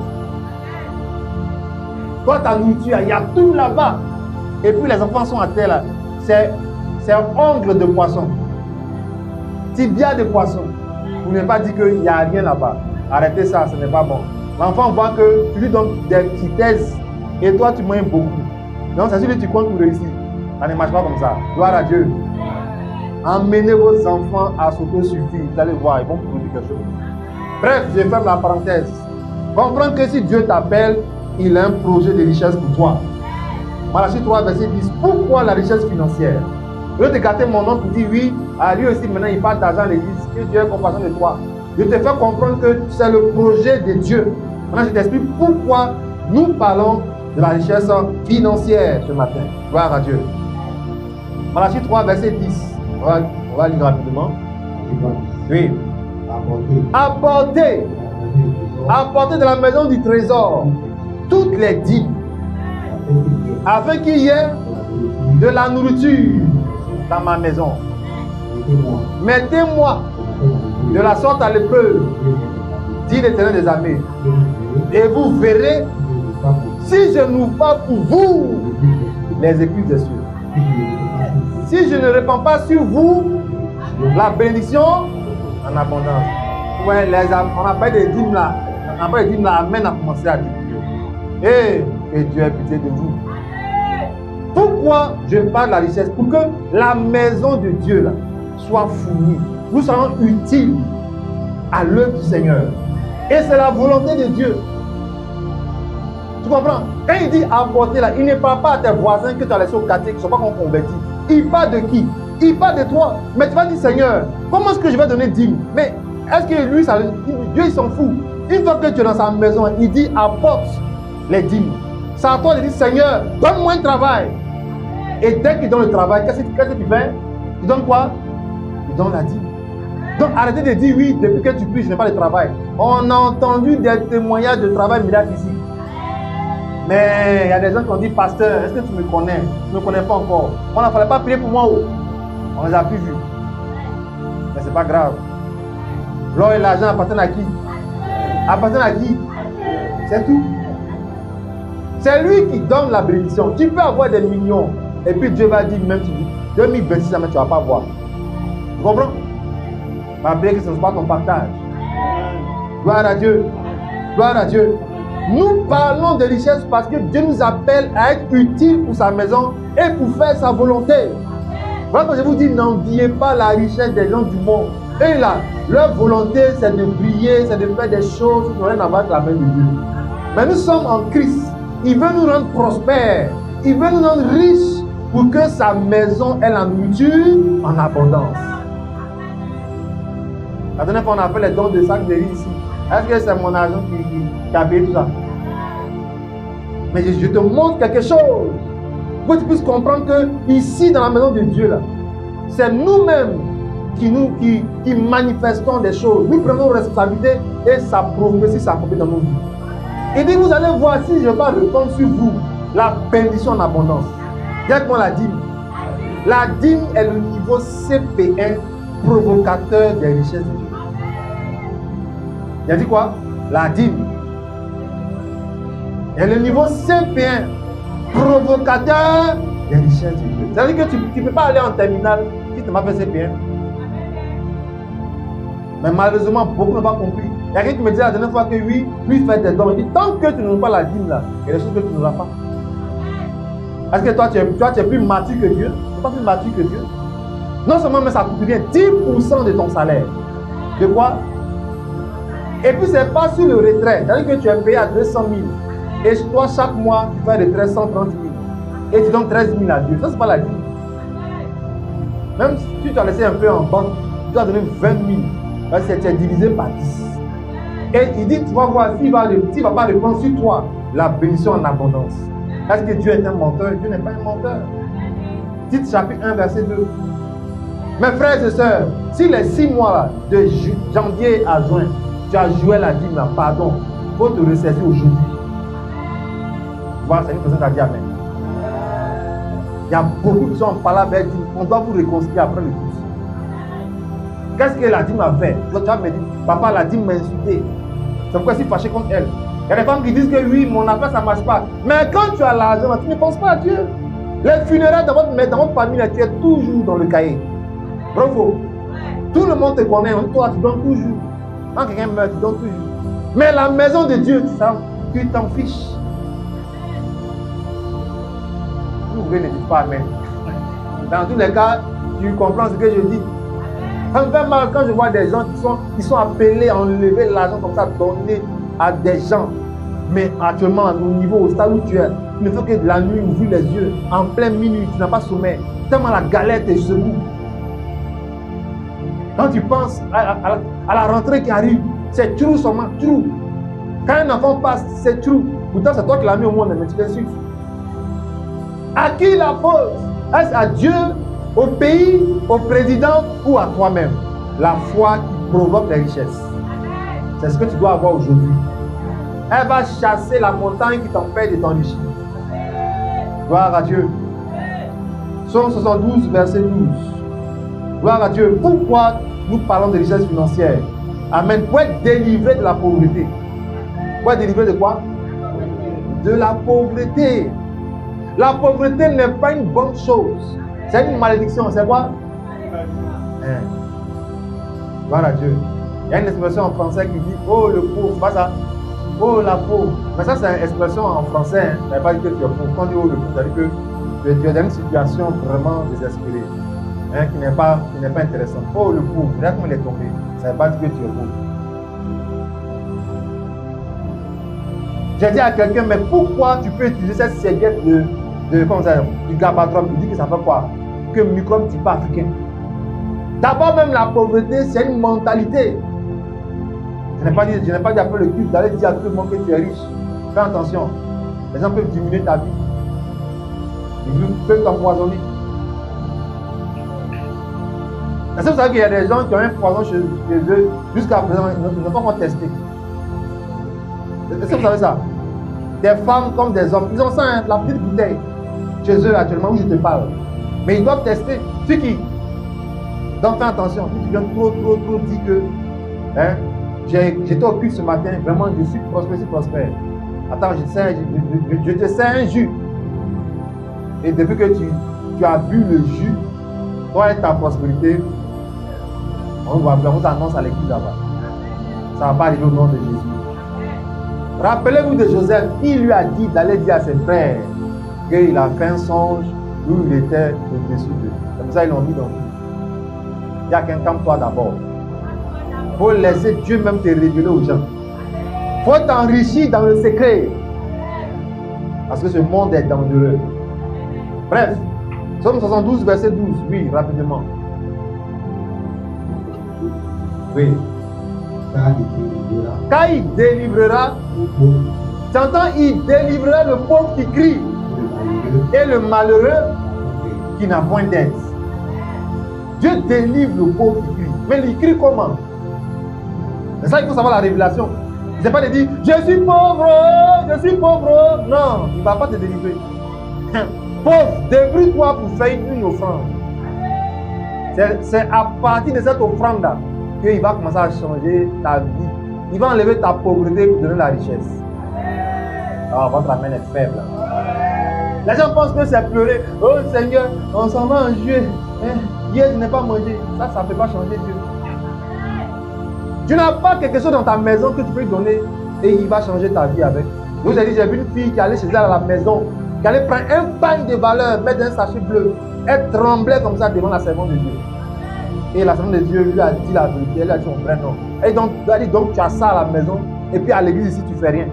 Toi, ta nourriture, il y a tout là-bas. Et puis les enfants sont à terre là. C'est un ongle de poisson. Tibia de poisson. Vous n'avez pas dit qu'il n'y a rien là-bas. Arrêtez ça, ce n'est pas bon. L'enfant voit que tu lui donnes des petitesses et toi tu manges beaucoup. Donc c'est sûr que tu comptes pour réussir. Ça ne marche pas comme ça. Gloire à Dieu. Emmenez vos enfants à s'auto-suffire. Vous allez voir, ils vont produire quelque chose. Bref, je ferme la parenthèse. Comprends que si Dieu t'appelle, il a un projet de richesse pour toi. Malachie 3, verset 10. Pourquoi la richesse financière? Je vais te gâter mon nom pour dire oui, à lui aussi maintenant il parle d'argent à l'église. Que Dieu ait compassion de toi. Je te fais comprendre que c'est le projet de Dieu. Maintenant je t'explique pourquoi nous parlons de la richesse financière ce matin. Gloire à Dieu. Malachie 3, verset 10. On va lire rapidement. Oui. Apportez de la maison du trésor toutes les dîmes, afin qu'il y ait de la nourriture dans ma maison. Mettez-moi de la sorte à l'épreuve, dit l'Éternel des armées, et vous verrez si je n'ouvre pas pour vous les écluses des cieux. Si je ne répands pas sur vous la bénédiction en abondance. Ouais, on n'a pas des dîmes là. On n'a pas des dîmes là. Amen a commencé à dire. Et Et Dieu a pitié de vous. Pourquoi je parle de la richesse? Pour que la maison de Dieu là, soit fournie. Nous serons utiles à l'œuvre du Seigneur. Et c'est la volonté de Dieu. Tu comprends? Quand il dit apporter là, il ne parle pas à tes voisins que tu as laissé au quartier qui ne sont pas convertis. Il parle de qui? Il parle de toi. Mais tu vas dire, Seigneur, comment est-ce que je vais donner 10 000? Mais est-ce que lui, Dieu, il s'en fout. Une fois que tu es dans sa maison, il dit apporte les 10 000. C'est à toi de dire, Seigneur, donne-moi un travail. Et dès qu'il donne le travail, qu'est-ce que tu fais? Tu donnes quoi? Tu donnes la dîme. Donc arrêtez de dire oui, depuis que tu pries, je n'ai pas de travail. On a entendu des témoignages de travail miracle ici. Mais il y a des gens qui ont dit, pasteur, est-ce que tu me connais? Tu ne me connais pas encore. On ne fallait pas prier pour moi. On les a plus vus. Mais ce n'est pas grave. L'or et l'argent appartiennent à qui? Appartiennent à qui? C'est tout. C'est lui qui donne la bénédiction. Tu peux avoir des millions. Et puis Dieu va dire, même 2026, tu ne vas pas voir. Tu comprends? Ma blague, ce n'est pas ton partage. Gloire à Dieu. Gloire à Dieu. Nous parlons de richesse parce que Dieu nous appelle à être utiles pour sa maison et pour faire sa volonté. Voilà que je vous dis, n'enviez pas la richesse des gens du monde. Et là, leur volonté, c'est de briller, c'est de faire des choses qui n'ont rien à voir avec la main de Dieu. Mais nous sommes en Christ. Il veut nous rendre prospères. Il veut nous rendre riches pour que sa maison ait la nourriture en abondance. La dernière fois, on a fait les dons de sac de riz ici. Est-ce que c'est mon argent qui a payé tout ça? Mais je te montre quelque chose pour que tu puisses comprendre que ici, dans la maison de Dieu, là, c'est nous-mêmes qui manifestons des choses. Nous prenons responsabilité et ça prophétie s'accomplit dans nos vies. Il dit, vous allez voir si je vais pas répandre sur vous la bénédiction en abondance. Dites-moi la dîme. La dîme est le niveau CP1 provocateur des richesses de Dieu. Il a dit quoi? La dîme. Et le niveau CP1 provocateur des richesses de Dieu. C'est-à-dire que tu ne peux pas aller en terminale si tu n'as pas fait CP1. Mais malheureusement, beaucoup n'ont pas compris. Il y a quelqu'un qui me disait la dernière fois que oui, lui fait des dons. Il dit, tant que tu n'as pas la dîme là, il y a des choses que tu n'auras pas. Est-ce que toi, tu es plus mature que Dieu? Tu n'es pas plus mature que Dieu? Non seulement, mais ça coûte bien 10% de ton salaire. De quoi? Et puis, ce n'est pas sur le retrait. C'est-à-dire que tu es payé à 200 000. Et toi, chaque mois, tu fais un retrait 130 000. Et tu donnes 13 000 à Dieu. Ça, ce n'est pas la dîme. Même si tu as laissé un peu en banque, tu dois donner 20 000. Parce que tu es divisé par 10. Et il dit, tu vas voir, s'il ne va pas répondre sur toi, la bénédiction en abondance. Est-ce que Dieu est un menteur? Dieu n'est pas un menteur. Tite chapitre 1, verset 2. Mes frères et sœurs, si les 6 mois là, de janvier à juin, tu as joué la dîme là, pardon, il faut te ressaisir aujourd'hui. Voilà, c'est une personne qui a dit amen. Il y a beaucoup de gens qui parlent avec Dieu. On doit vous réconcilier après le culte. Qu'est-ce que la dîme a fait? Tu vas me dire, papa, la dîme m'a insulté. C'est pourquoi je suis fâché contre elle. Il y a des femmes qui disent que oui, mon affaire, ça ne marche pas. Mais quand tu as l'argent, tu ne penses pas à Dieu. Les funérailles dans votre famille, tu es toujours dans le cahier. Bravo. Tout le monde te connaît. Toi, tu donnes toujours. Quand quelqu'un meurt, tu donnes toujours. Mais la maison de Dieu, tu t'en fiches. Vous ne dites pas amen. Dans tous les cas, tu comprends ce que je dis. Ça me fait mal quand je vois des gens qui sont appelés à enlever l'argent comme ça, donner à des gens. Mais actuellement, au niveau, au stade où tu es, il ne faut que de la nuit ouvrir les yeux. En plein minuit, tu n'as pas sommeil. Tellement la galette est secoue. Quand tu penses à la rentrée qui arrive, c'est trou seulement, trou. Quand un enfant passe, c'est trou. Pourtant, c'est toi qui l'as mis au monde, mais tu t'insultes. À qui la faute? Est-ce à Dieu, au pays, au président ou à toi-même? La foi qui provoque les richesses. C'est ce que tu dois avoir aujourd'hui. Elle va chasser la montagne qui t'empêche de t'enrichir. Gloire à Dieu. Psaume 72, verset 12. Gloire à Dieu. Pourquoi nous parlons de richesse financière? Amen. Pour être délivré de la pauvreté. Pour être délivré de quoi? De la pauvreté. La pauvreté n'est pas une bonne chose. C'est une malédiction. C'est quoi? Gloire à Dieu. Il y a une expression en français qui dit, oh le pauvre, c'est pas ça. Oh la pauvre. Mais ça, c'est une expression en français. Hein. Ça ne veut pas dire que tu es pauvre. Quand on dit oh le pauvre, ça veut dire que tu es dans une situation vraiment désespérée. Hein, qui n'est pas intéressante. Oh le pauvre, regarde comment il est tombé. Ça ne veut pas dire que tu es pauvre. J'ai dit à quelqu'un, mais pourquoi tu peux utiliser cette serviette comment ça, du gabatron? Tu dis que ça fait quoi? Que microbe type africain. D'abord, même la pauvreté, c'est une mentalité. Je n'ai pas dit après le culte d'aller dire à tout le monde que tu es riche. Fais attention. Les gens peuvent diminuer ta vie. Ils peuvent t'empoisonner. Est-ce que vous savez qu'il y a des gens qui ont un poison chez eux jusqu'à présent, ils n'ont pas encore testé. Est-ce que vous savez ça? Des femmes comme des hommes, ils ont ça, hein, la petite bouteille chez eux actuellement où je te parle. Mais ils doivent tester. C'est qui? Donc fais attention. Si tu viens trop dire que hein, j'étais au culte ce matin, vraiment je suis prospère. Attends, je te sers un jus. Et depuis que tu as bu le jus, toi et ta prospérité, on vous annonce à l'église là-bas. Ça ne va pas arriver au nom de Jésus. Rappelez-vous de Joseph, il lui a dit d'aller dire à ses frères qu'il a fait un songe où il était au-dessus d'eux. Comme ça, ils l'ont mis dans tout. Il y a quelqu'un comme toi d'abord. Il faut laisser Dieu même te révéler aux gens. Il faut t'enrichir dans le secret. Parce que ce monde est dangereux. Bref, Psaume 72, verset 12. Oui, rapidement. Oui. Car il délivrera. Tu entends, il délivrera le pauvre qui crie et le malheureux qui n'a point d'aide. Dieu délivre le pauvre qui crie. Mais il crie comment? C'est ça, il faut savoir la révélation. Il ne sait pas de dire, je suis pauvre. Non, il ne va pas te délivrer. Pauvre, débrouille-toi pour faire une offrande. C'est à partir de cette offrande-là qu'il va commencer à changer ta vie. Il va enlever ta pauvreté pour donner la richesse. Ah, votre amen est faible. Les gens pensent que c'est pleurer. Oh Seigneur, on s'en va en juillet. Hier, je n'ai pas mangé. Ça ne peut pas changer Dieu. Tu n'as pas quelque chose dans ta maison que tu peux lui donner et il va changer ta vie avec. Vous avez dit, j'ai vu une fille qui allait chez elle à la maison, qui allait prendre un pain de valeur, mettre dans un sachet bleu. Elle tremblait comme ça devant la servante de Dieu. Et la servante de Dieu lui a dit la vérité, elle a dit son vrai nom. Et donc, elle a dit, donc tu as ça à la maison, et puis à l'église ici, tu ne fais rien.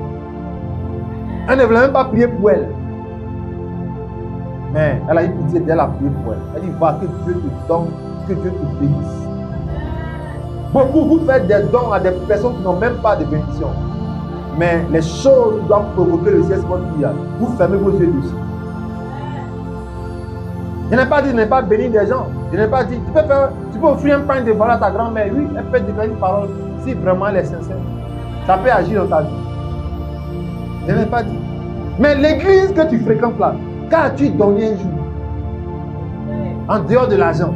Elle ne voulait même pas prier pour elle. Mais elle a eu pitié d'elle, a prié pour elle. Elle dit, va, que Dieu te donne, que Dieu te bénisse. Beaucoup, vous faites des dons à des personnes qui n'ont même pas de bénédiction. Mais les choses doivent provoquer le ciel sur votre vie. Vous fermez vos yeux dessus. Je n'ai pas dit de ne pas bénir des gens. Je n'ai pas dit, tu peux offrir un pain de valeur à ta grand-mère. Oui, elle peut déclarer une parole si vraiment elle est sincère. Ça peut agir dans ta vie. Je n'ai pas dit. Mais l'église que tu fréquentes là, qu'as-tu donné un jour? En dehors de l'argent.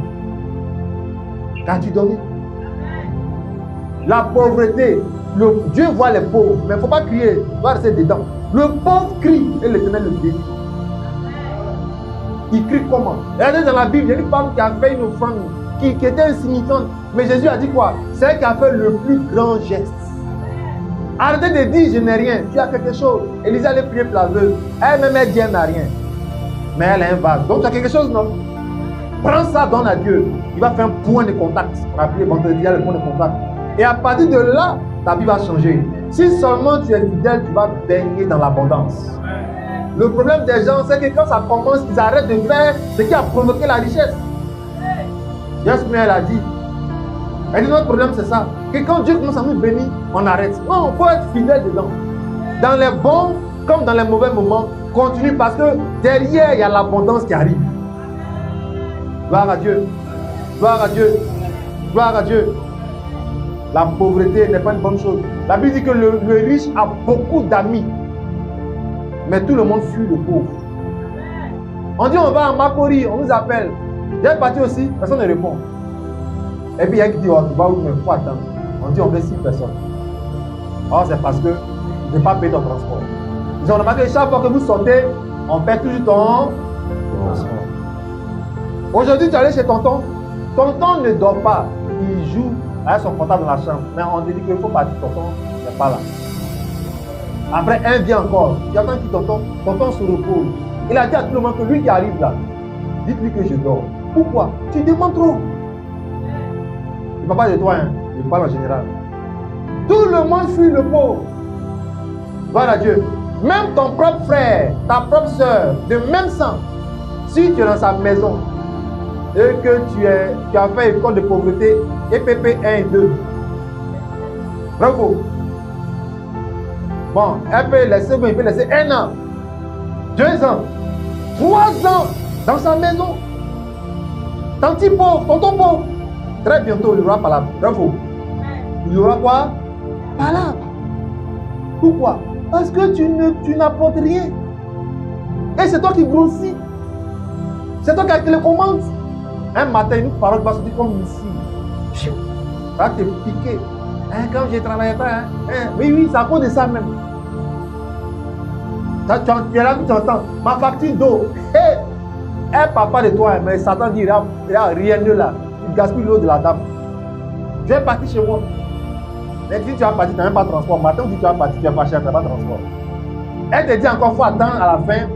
Qu'as-tu donné? La pauvreté. Dieu voit les pauvres, mais il ne faut pas crier, il doit rester dedans. Le pauvre crie et l'Éternel le délivre. Il crie comment? Regardez dans la Bible, il y a une femme qui a fait une offrande qui était insignifiante. Mais Jésus a dit quoi? C'est elle qui a fait le plus grand geste. Arrêtez de dire je n'ai rien, tu as quelque chose. Élisée allait prier pour la veuve. Elle-même, elle dit elle n'a rien. Mais elle a un vase. Donc tu as quelque chose, non? Prends ça, donne à Dieu. Il va faire un point de contact. On a appelé vendredi, il y a le point de contact. Et à partir de là, ta vie va changer. Si seulement tu es fidèle, tu vas baigner dans l'abondance. Le problème des gens, c'est que quand ça commence, ils arrêtent de faire ce qui a provoqué la richesse. Yasmine, elle a dit. Elle dit, notre problème, c'est ça. Que quand Dieu commence à nous bénir, on arrête. Non, il faut être fidèle dedans. Dans les bons comme dans les mauvais moments, continue parce que derrière, il y a l'abondance qui arrive. Gloire à Dieu. Gloire à Dieu. Gloire à Dieu. La pauvreté n'est pas une bonne chose. La Bible dit que le riche a beaucoup d'amis. Mais tout le monde fuit le pauvre. On dit on va à Makori, on nous appelle. J'ai parti aussi, personne ne répond. Et puis il y a qui dit, oh, tu vas où, mais il faut attendre. On dit on veut 6 personnes. Or c'est parce que tu ne pas payer ton transport. Ils ont remarqué que chaque fois que vous sortez, on paie toujours ton transport. Aujourd'hui tu es allé chez tonton. Tonton ne dort pas. Il joue avec son portable dans la chambre. Mais on dit qu'il faut partir, tonton n'est pas là. Après, un vient encore. Tu attends qu'il tonton se repose. Il a dit à tout le monde que lui qui arrive là, dites-lui que je dors. Pourquoi? Tu demandes trop. Je ne parle pas de toi, hein. Je parle en général. Tout le monde fuit le pauvre. Voilà Dieu. Même ton propre frère, ta propre soeur, de même sang, si tu es dans sa maison et que tu as fait école de pauvreté, EPP 1 et 2, bravo. Bon, il peut laisser 1 an, 2 ans, 3 ans dans sa maison. Tanti pauvre, tonton pauvre. Très bientôt, il y aura palabre. Bravo. Il y aura quoi? Palabre. Pourquoi? Parce que tu n'apportes rien. Et c'est toi qui grossis. C'est toi qui as télécommande. Un matin, une parole va sortir comme ici. Ça va te piquer. Hein, quand je ne travaillais pas, oui, c'est à cause de ça même. Tu es là, tu entends. Ma facture d'eau. Un papa de toi, mais Satan dit, il n'y a rien de là. Tu gaspilles l'eau de la dame. Je vais partir chez moi. Mais si tu vas partir, tu n'as même pas de transport. Maintenant, si tu vas partir, tu vas pas cher, tu n'as pas de transport. Elle te dit encore, il faut attendre à la fin.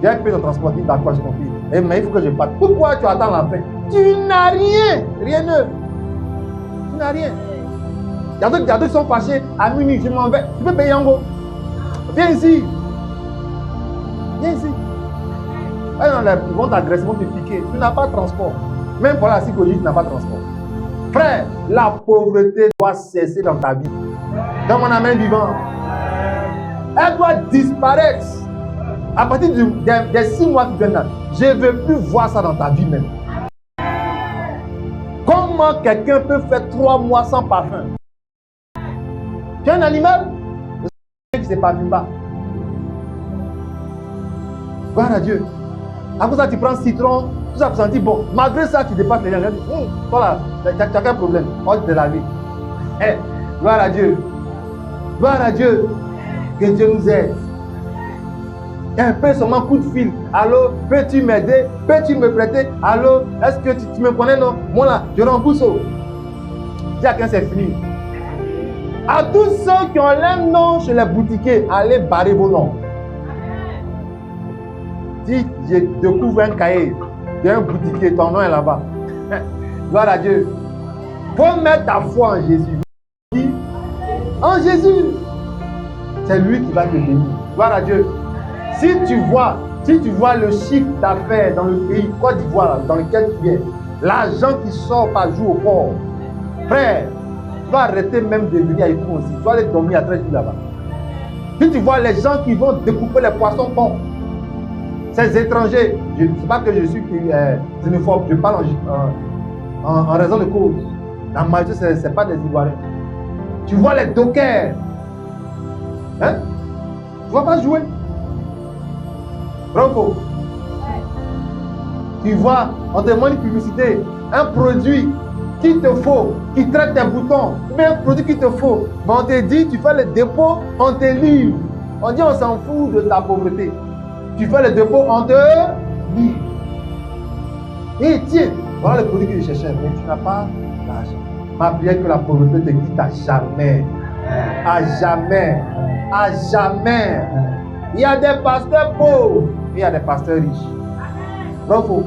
Je vais payer ton transport. Dis d'accord, je confie. Mais il faut que je parte. Pourquoi tu attends à la fin? Tu n'as rien. Rien neuf. Tu n'as rien. Il y a d'autres qui sont fâchés. À minuit, je m'en vais. Tu peux payer en gros. Viens ici. Viens ici. Ils vont t'agresser, ils vont te piquer. Tu n'as pas de transport. Même pour la psychologie, tu n'as pas de transport. Frère, la pauvreté doit cesser dans ta vie. Dans mon amen vivant. Elle doit disparaître. À partir des 6 mois qui viennent là, je ne veux plus voir ça dans ta vie même. Comment quelqu'un peut faire 3 mois sans parfum? Tu es un animal? Qui ne se parfume pas. Gloire à Dieu. Après ça, tu prends citron, tout ça, tu sens bon. Malgré ça, tu dépasses les gens. Voilà, tu n'as qu'un problème. Oh, de la vie. Gloire à Dieu. Gloire à Dieu. Que Dieu nous aide. Un peu seulement coup de fil. Allô, peux-tu m'aider? Peux-tu me prêter? Allô, est-ce que tu me connais? Non? Moi là, je rembourse. Dis à quelqu'un, c'est fini. À tous ceux qui ont leur nom chez les boutiquiers, allez barrer vos noms. Si je découvre un cahier d'un boutiquier, ton nom est là-bas. Gloire à Dieu. Faut mettre ta foi en Jésus. En Jésus. C'est lui qui va te bénir. Gloire à Dieu. Si tu vois le chiffre d'affaires dans le pays Côte d'Ivoire, dans lequel tu viens, l'argent qui sort par jour au port, frère, tu vas arrêter même de venir à Ypres aussi. Tu vas aller dormir à 13 jours là-bas. Si tu vois les gens qui vont découper les poissons morts, ces étrangers, je ne sais pas que je suis xénophobe, je parle en raison de cause. La majorité, ce n'est pas des Ivoiriens. Tu vois les dockers. Hein? Tu ne vas pas jouer. Bravo. Tu vois, on te demande une publicité, un produit qu'il te faut, qui traite tes boutons, mais un produit qu'il te faut. Mais on te dit, tu fais le dépôt, on te livre. On dit, on s'en fout de ta pauvreté. Tu fais le dépôt, on te livre. Et tiens, voilà le produit que je cherchais, mais tu n'as pas l'argent. Ma prière que la pauvreté te quitte à jamais. À jamais. À jamais. Il y a des pasteurs pauvres, et il y a des pasteurs riches. Bravo.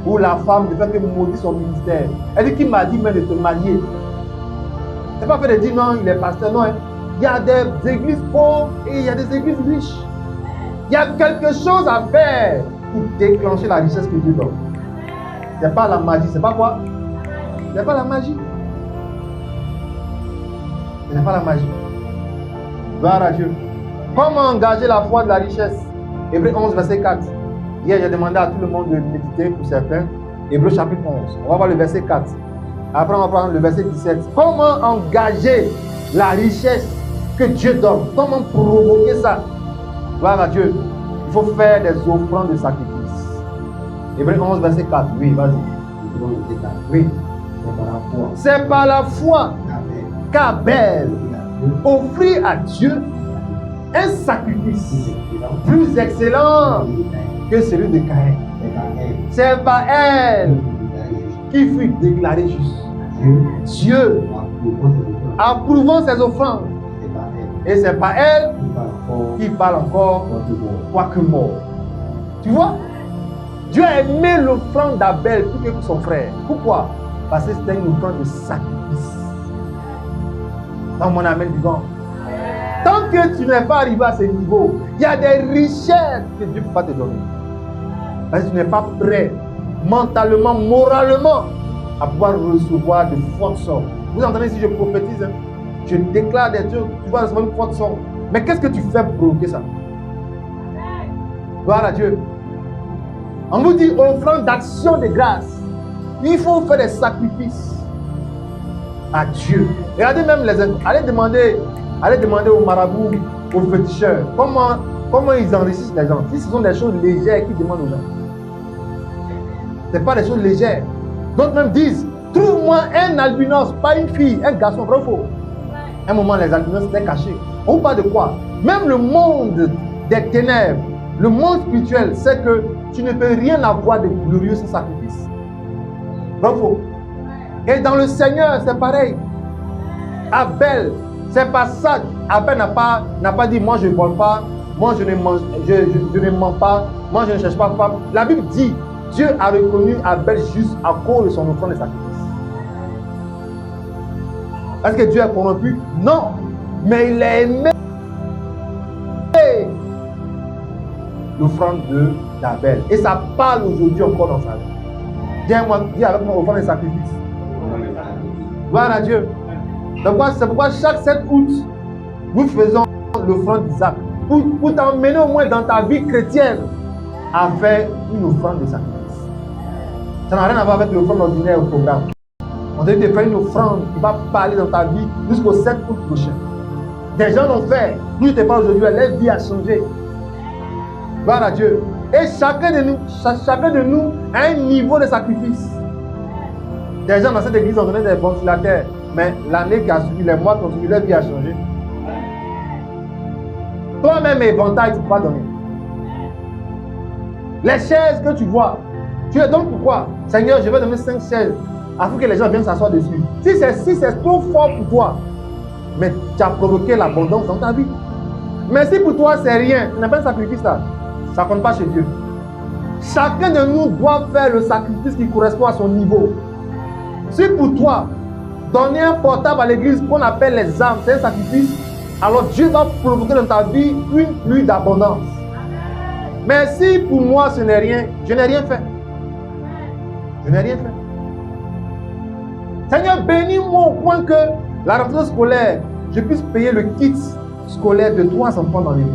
Pour la femme, de faire que maudit son ministère. Elle dit qu'il m'a dit même de te marier. C'est pas fait de dire non, il est pasteur, non. Hein. Il y a des églises pauvres et il y a des églises riches. Il y a quelque chose à faire pour déclencher la richesse que Dieu donne. Ce n'est pas la magie, c'est pas quoi? Ce n'est pas la magie. Ce n'est pas la magie. Gloire à Dieu. Comment engager la foi de la richesse? Hébreux 11, verset 4. Hier, j'ai demandé à tout le monde de méditer pour certains. Hébreux chapitre 11. On va voir le verset 4. Après, on va prendre le verset 17. Comment engager la richesse que Dieu donne? Comment provoquer ça? Gloire à Dieu. Il faut faire des offrandes de sacrifice. Hébreux 11, verset 4. Oui, vas-y. Oui. C'est par la foi qu'Abel offrit à Dieu un sacrifice plus excellent que celui de Caïn. C'est par elle qui fut déclaré juste. Dieu, approuvant ses offrandes. Et c'est par elle qui parle encore, quoique mort. Tu vois? Dieu a aimé l'offrande d'Abel plus que son frère. Pourquoi? Parce que c'était une offrande de sacrifice. Dans mon amen vivant. Tant que tu n'es pas arrivé à ce niveau, il y a des richesses que Dieu ne peut pas te donner. Parce que tu n'es pas prêt, mentalement, moralement, à pouvoir recevoir de fortes sommes. Vous entendez si je prophétise, hein? Je déclare des dieux, tu vas recevoir une forte somme. Mais qu'est-ce que tu fais pour provoquer ça? Gloire à Dieu. On vous dit offrande d'action de grâce. Il faut faire des sacrifices à Dieu. Regardez même les autres. Allez demander aux marabouts, aux féticheurs, comment ils enrichissent les gens. Si ce sont des choses légères qu'ils demandent aux gens. Ce n'est pas des choses légères. D'autres même disent, trouve-moi un albinos, pas une fille, un garçon, vrai ou faux. Un moment, les albinos étaient cachés. On parle de quoi? Même le monde des ténèbres, le monde spirituel, c'est que tu ne peux rien avoir de glorieux sans sacrifice. Vrai ou faux? Et dans le Seigneur, c'est pareil. Abel, c'est pas ça. Abel n'a pas dit, moi je ne vole pas, moi je ne mens pas, moi je ne cherche pas femme. La Bible dit, Dieu a reconnu Abel juste à cause de son offrande de sacrifice. Est-ce que Dieu est corrompu? Non. Mais il a aimé l'offrande d'Abel. Et ça parle aujourd'hui encore dans sa vie. Dis avec moi, offrande de sacrifice. Gloire à Dieu. C'est pourquoi chaque 7 août, nous faisons l'offrande d'Isaac. Pour t'emmener au moins dans ta vie chrétienne à faire une offrande de sacrifice. Ça n'a rien à voir avec l'offrande ordinaire au programme. On te dit de faire une offrande qui va parler dans ta vie jusqu'au 7 août prochain. Des gens l'ont fait. Nous, je te parle aujourd'hui, leur vie a changé. Gloire à Dieu. Et chacun de nous a un niveau de sacrifice. Des gens dans cette église ont donné des ventilateurs, mais l'année qui a suivi, les mois qui ont suivi, leur vie a changé. Toi-même, éventail, tu ne peux pas donner. Les chaises que tu vois, tu les donnes pourquoi? Seigneur, je vais donner 5 chaises afin que les gens viennent s'asseoir dessus. Si c'est trop fort pour toi, mais tu as provoqué l'abondance dans ta vie. Mais si pour toi c'est rien, tu n'as pas un sacrifice là, ça ne compte pas chez Dieu. Chacun de nous doit faire le sacrifice qui correspond à son niveau. Si pour toi, donner un portable à l'église qu'on appelle les âmes, c'est un sacrifice, alors Dieu va provoquer dans ta vie une pluie d'abondance. Mais si pour moi ce n'est rien, je n'ai rien fait. Je n'ai rien fait. Seigneur, bénis-moi au point que la rentrée scolaire, je puisse payer le kit scolaire de 3 enfants dans l'église.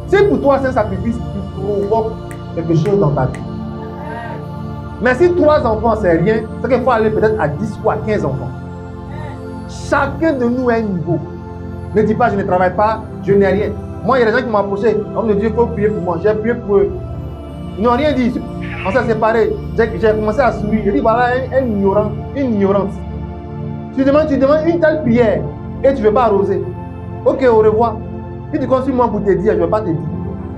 Si pour toi c'est un sacrifice qui provoque quelque chose dans ta vie. Mais si 3 enfants c'est rien, c'est qu'il faut aller peut-être à 10 ou à 15 enfants. Chacun de nous a un niveau. Ne dis pas je ne travaille pas, je n'ai rien. Moi il y a des gens qui m'ont approché, homme de Dieu, il faut prier pour moi. J'ai prié pour eux. Ils n'ont rien dit. On s'est séparés. J'ai commencé à sourire. J'ai dit voilà un ignorant, une ignorante. Tu demandes une telle prière et tu ne veux pas arroser. Ok, au revoir. Si tu continues moi pour te dire, je ne vais pas te dire.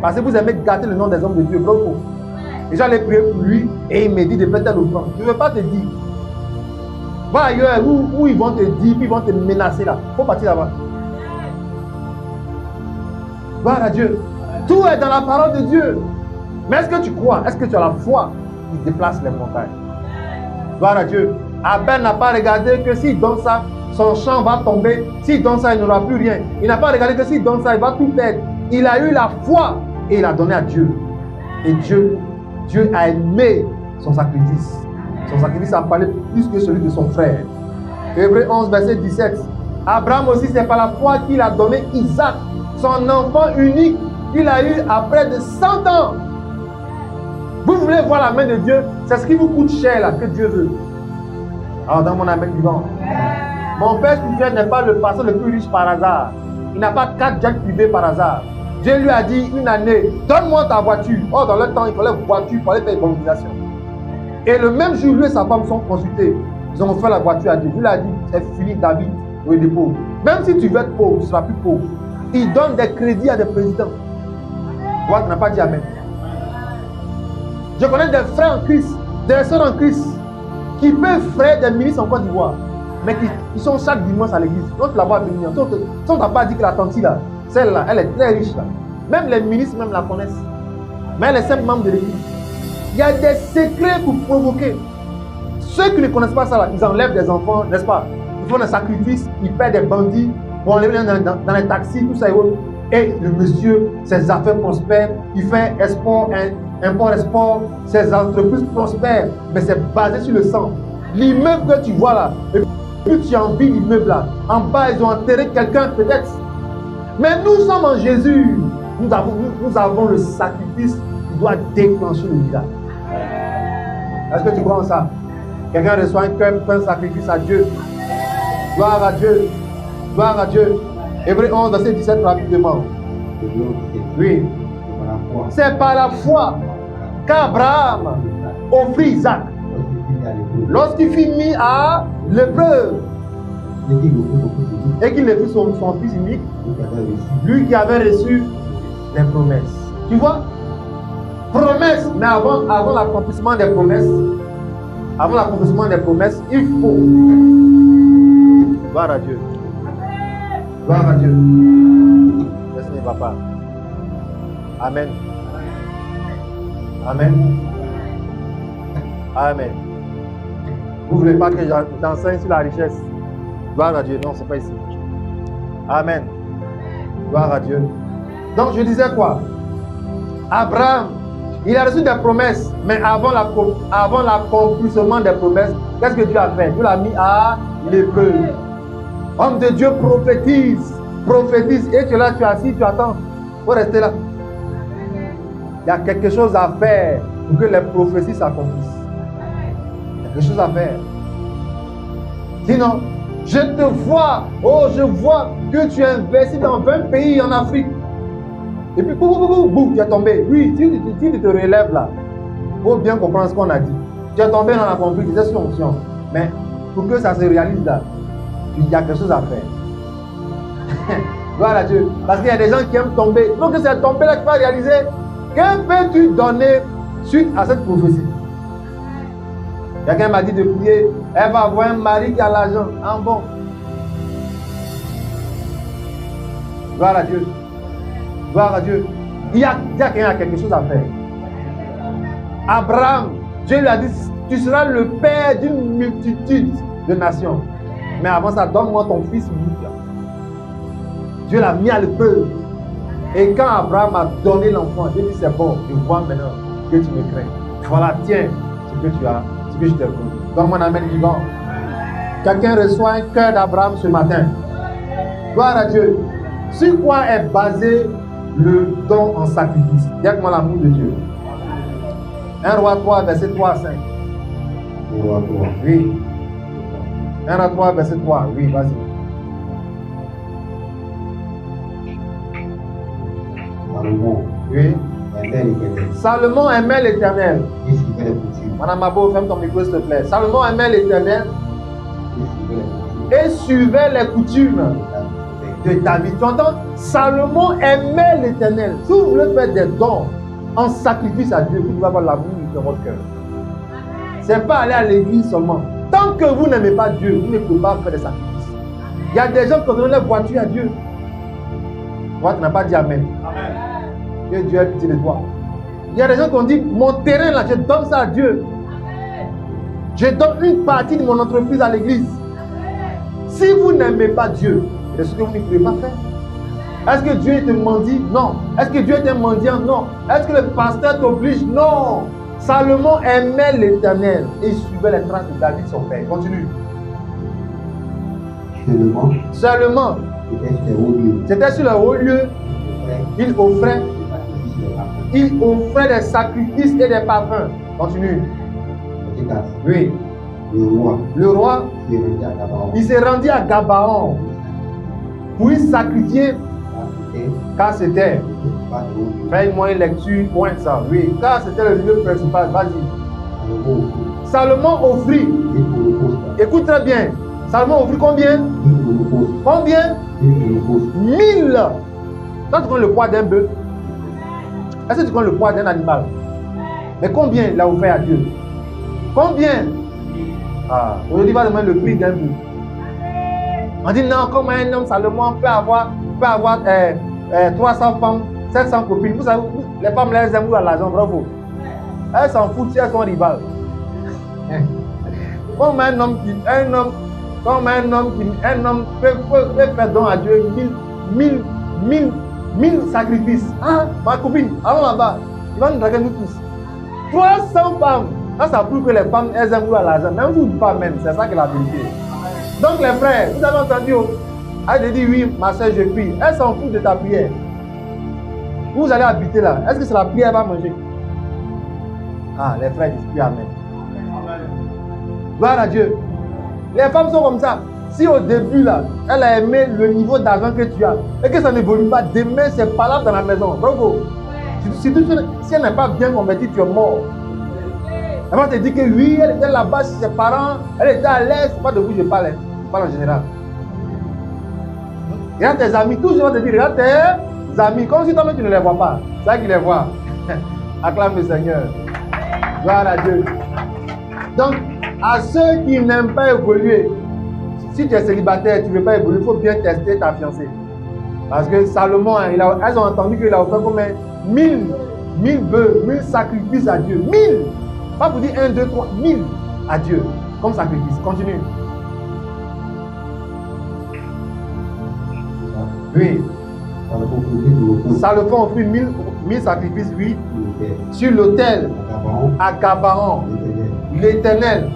Parce que vous aimez gâter le nom des hommes de Dieu. Bravo. Et j'allais prier pour lui et il me dit de faire telle offrande. Je ne veux pas te dire. Va ailleurs où ils vont te dire, puis ils vont te menacer là. Il faut partir là-bas. Gloire à Dieu. Tout est dans la parole de Dieu. Mais est-ce que tu crois? Est-ce que tu as la foi qui déplace les montagnes? Gloire à Dieu. Abel n'a pas regardé que s'il donne ça, son champ va tomber. S'il donne ça, il n'aura plus rien. Il n'a pas regardé que s'il donne ça, il va tout perdre. Il a eu la foi et il a donné à Dieu. Et Dieu a aimé son sacrifice. Son sacrifice a parlé plus que celui de son frère. Hébreux 11, verset 17. Abraham aussi, c'est par la foi qu'il a donné Isaac, son enfant unique, qu'il a eu après de 100 ans. Vous voulez voir la main de Dieu? C'est ce qui vous coûte cher là, que Dieu veut. Alors dans mon amen vivant, mon père spirituel n'est pas le pasteur le plus riche par hasard. Il n'a pas 4 jets privés par hasard. Dieu lui a dit une année, donne-moi ta voiture. Or dans le temps, il fallait une voiture pour aller faire une baptisation. Et le même jour, lui et sa femme sont consultés. Ils ont offert la voiture à Dieu. Dieu lui a dit, c'est fini David, oui, des pauvres. Même si tu veux être pauvre, tu ne seras plus pauvre. Il donne des crédits à des présidents. Toi, tu n'as pas dit amen. Je connais des frères en Christ, des sœurs en Christ, qui peuvent faire des ministres en Côte d'Ivoire, mais qui sont chaque dimanche à l'église. Donc tu la vois venir. Si on t'a pas dit que la tante là, Celle-là, elle est très riche là. Même les ministres même la connaissent. Mais elle est simple membre de l'église. Il y a des secrets pour provoquer. Ceux qui ne connaissent pas ça là, ils enlèvent des enfants, n'est-ce pas? Ils font des sacrifices, ils paient des bandits pour enlever dans les taxis, tout ça. Et le monsieur, ses affaires prospèrent, il fait export, import-export, ses entreprises prospèrent. Mais c'est basé sur le sang. L'immeuble que tu vois là, et puis tu as envie l'immeuble là. En bas, ils ont enterré quelqu'un peut-être. Mais nous sommes en Jésus. Nous avons le sacrifice qui doit déclencher le miracle. Est-ce que tu crois en ça? Quelqu'un reçoit un cœur pour faire un sacrifice à Dieu. Gloire à Dieu. Gloire à Dieu. Hébreux 11, verset 17 rapidement. Oui. C'est par la foi qu'Abraham offrit Isaac. Lorsqu'il fut mis à l'épreuve et qu'il offrit son fils unique, lui qui avait reçu les promesses. Tu vois? Promesses, mais avant l'accomplissement des promesses, il faut. Gloire à Dieu. Gloire à Dieu. Merci, papa. Amen. Amen. Amen. Vous ne voulez pas que j'enseigne sur la richesse? Gloire à Dieu. Non, ce n'est pas ici. Amen. Gloire à Dieu. Donc, je disais quoi? Abraham, il a reçu des promesses, mais avant l'accomplissement des promesses, qu'est-ce que Dieu a fait? Dieu l'a mis à l'épreuve. Homme de Dieu, prophétise, et tu es là, tu es assis, tu attends. Il faut rester là. Il y a quelque chose à faire pour que les prophéties s'accomplissent. Il y a quelque chose à faire. Sinon, je vois que tu es investi dans 20 pays en Afrique. Et puis, boum, tu es tombé. Oui, tu te relèves là. Il faut bien comprendre ce qu'on a dit. Tu es tombé dans la conflit, tu es sur onction. Mais pour que ça se réalise là, il y a quelque chose à faire. Gloire à Dieu. Parce qu'il y a des gens qui aiment tomber. Il faut que c'est tombé là que tu vas réaliser. Que peux-tu donner suite à cette prophétie? Quelqu'un m'a dit de prier. Elle va avoir un mari qui a l'argent. En bon. Gloire à Dieu. Gloire à Dieu. Il y a quelque chose à faire. Abraham, Dieu lui a dit, tu seras le père d'une multitude de nations. Mais avant ça, donne-moi ton fils unique. Dieu l'a mis à l'épreuve. Et quand Abraham a donné l'enfant, Dieu dit, c'est bon, je vois maintenant que tu me crains. Voilà, tiens, ce que tu as, ce que je t'ai promis. Donne-moi un amen vivant. Quelqu'un reçoit un cœur d'Abraham ce matin. Gloire à Dieu. Sur quoi est basé le don en sacrifice? Dis-moi l'amour de Dieu. 1 Roi 3, verset 3 à 5. 1 Roi 3. Oui. 1 Roi 3, verset 3. Oui, vas-y. Salomon. Oui. Aimait l'Éternel. Salomon aimait l'Éternel. Il suivait les coutumes. Madame Mabo, ferme ton micro s'il te plaît. Salomon aimait l'Éternel Il suivait les coutumes. et suivait les coutumes de David. Tu entends? Salomon aimait l'Éternel. Si vous voulez faire des dons en sacrifice à Dieu, vous devez avoir l'amour de votre cœur. Ce n'est pas aller à l'église seulement. Tant que vous n'aimez pas Dieu, vous ne pouvez pas faire des sacrifices. Il y a des gens qui donnent leur voiture à Dieu. Toi, tu n'as pas dit Amen. Amen. Que Dieu ait pitié de toi. Il y a des gens qui ont dit, mon terrain là, je donne ça à Dieu. Amen. Je donne une partie de mon entreprise à l'église. Si vous n'aimez pas Dieu, c'est ce que vous ne pouvez pas faire. Est-ce que Dieu te mendie? Non. Est-ce que Dieu est un mendiant? Non. Est-ce que le pasteur t'oblige? Non. Salomon aimait l'Éternel et il suivait les traces de David, son père. Continue. Seulement. C'était sur le haut lieu. Il offrait des sacrifices et des parfums. Continue. Oui. Le roi, il s'est rendu à Gabaon pour y sacrifier, car c'était. Fais-moi une lecture, pointe ça. Oui, car c'était le lieu principal. Vas-y. Salomon offrit. Écoute très bien. Salomon offrit combien? Combien? 1000. Quand tu connais le poids d'un bœuf, est-ce que tu connais le poids d'un animal? Mais combien il a offert à Dieu? Combien? Ah, aujourd'hui, il va demander le prix d'un bœuf. On dit non, comment un homme Salomon peut avoir 300 femmes, 700 copines. Vous savez, les femmes, elles aiment l'argent, bravo. Elles s'en foutent si elles sont rivales. Comme un homme peut faire don à Dieu 1000 sacrifices. Ah, ma copine, allons là-bas. Il va nous draguer nous tous. 300 femmes. Ça prouve que les femmes, elles aiment l'argent. Même vous pas même, c'est ça que la vérité. Donc les frères, vous avez entendu, elle dit oui, ma soeur, je prie. Elle s'en fout de ta prière. Vous allez habiter là. Est-ce que c'est la prière qu'elle va manger? Ah, les frères disent plus amen. Gloire à Dieu. Les femmes sont comme ça. Si au début là, elle a aimé le niveau d'argent que tu as et que ça n'évolue pas, demain c'est pas là dans la maison. Bravo. Si elle n'est pas bien convertie, tu es mort. Elle va te dire que oui, elle était là-bas chez ses parents, elle était à l'aise. Pas de vous, je parle en général. Regarde tes amis, tous ils vont te dire, regarde tes amis, comme si toi-même tu ne les vois pas. C'est ça qu'ils les voient. Acclame le Seigneur. Gloire à Dieu. Donc, à ceux qui n'aiment pas évoluer, si tu es célibataire, tu ne veux pas évoluer, il faut bien tester ta fiancée. Parce que Salomon, elles ont entendu qu'il a offert comme 1000 bœufs, 1000 sacrifices à Dieu. 1000! Pas pour dire 1, 2, 3, 1000 à Dieu comme sacrifice. Continue. Oui. Salomon offrit 1000 sacrifices, oui, sur l'autel à Gabaon, l'Éternel.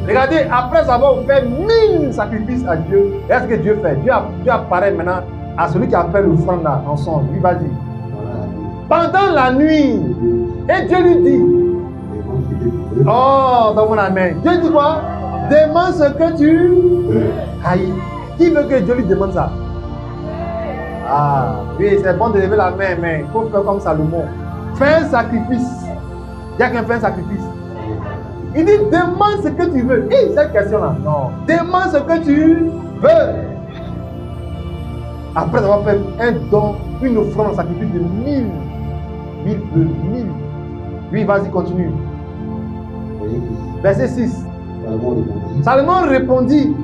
Regardez, après avoir offert 1000 sacrifices à Dieu, qu'est-ce que Dieu fait? Dieu apparaît maintenant à celui qui a fait l'offrande là, en songe. Lui va dire, pendant la nuit, et Dieu lui dit, oh, dans mon amen. Dieu dit quoi? Demande ce que tu veux. Aïe. Qui veut que Dieu lui demande ça? Ah, oui, c'est bon de lever la main, mais il faut faire comme Salomon. Fais un sacrifice. Il y a qu'un fait un sacrifice. Il dit, demande ce que tu veux. Et cette question-là, non. Demande ce que tu veux. Après avoir fait un don, une offrande, un sacrifice de 1000. Oui, vas-y, continue. Verset 6. Salomon répondit,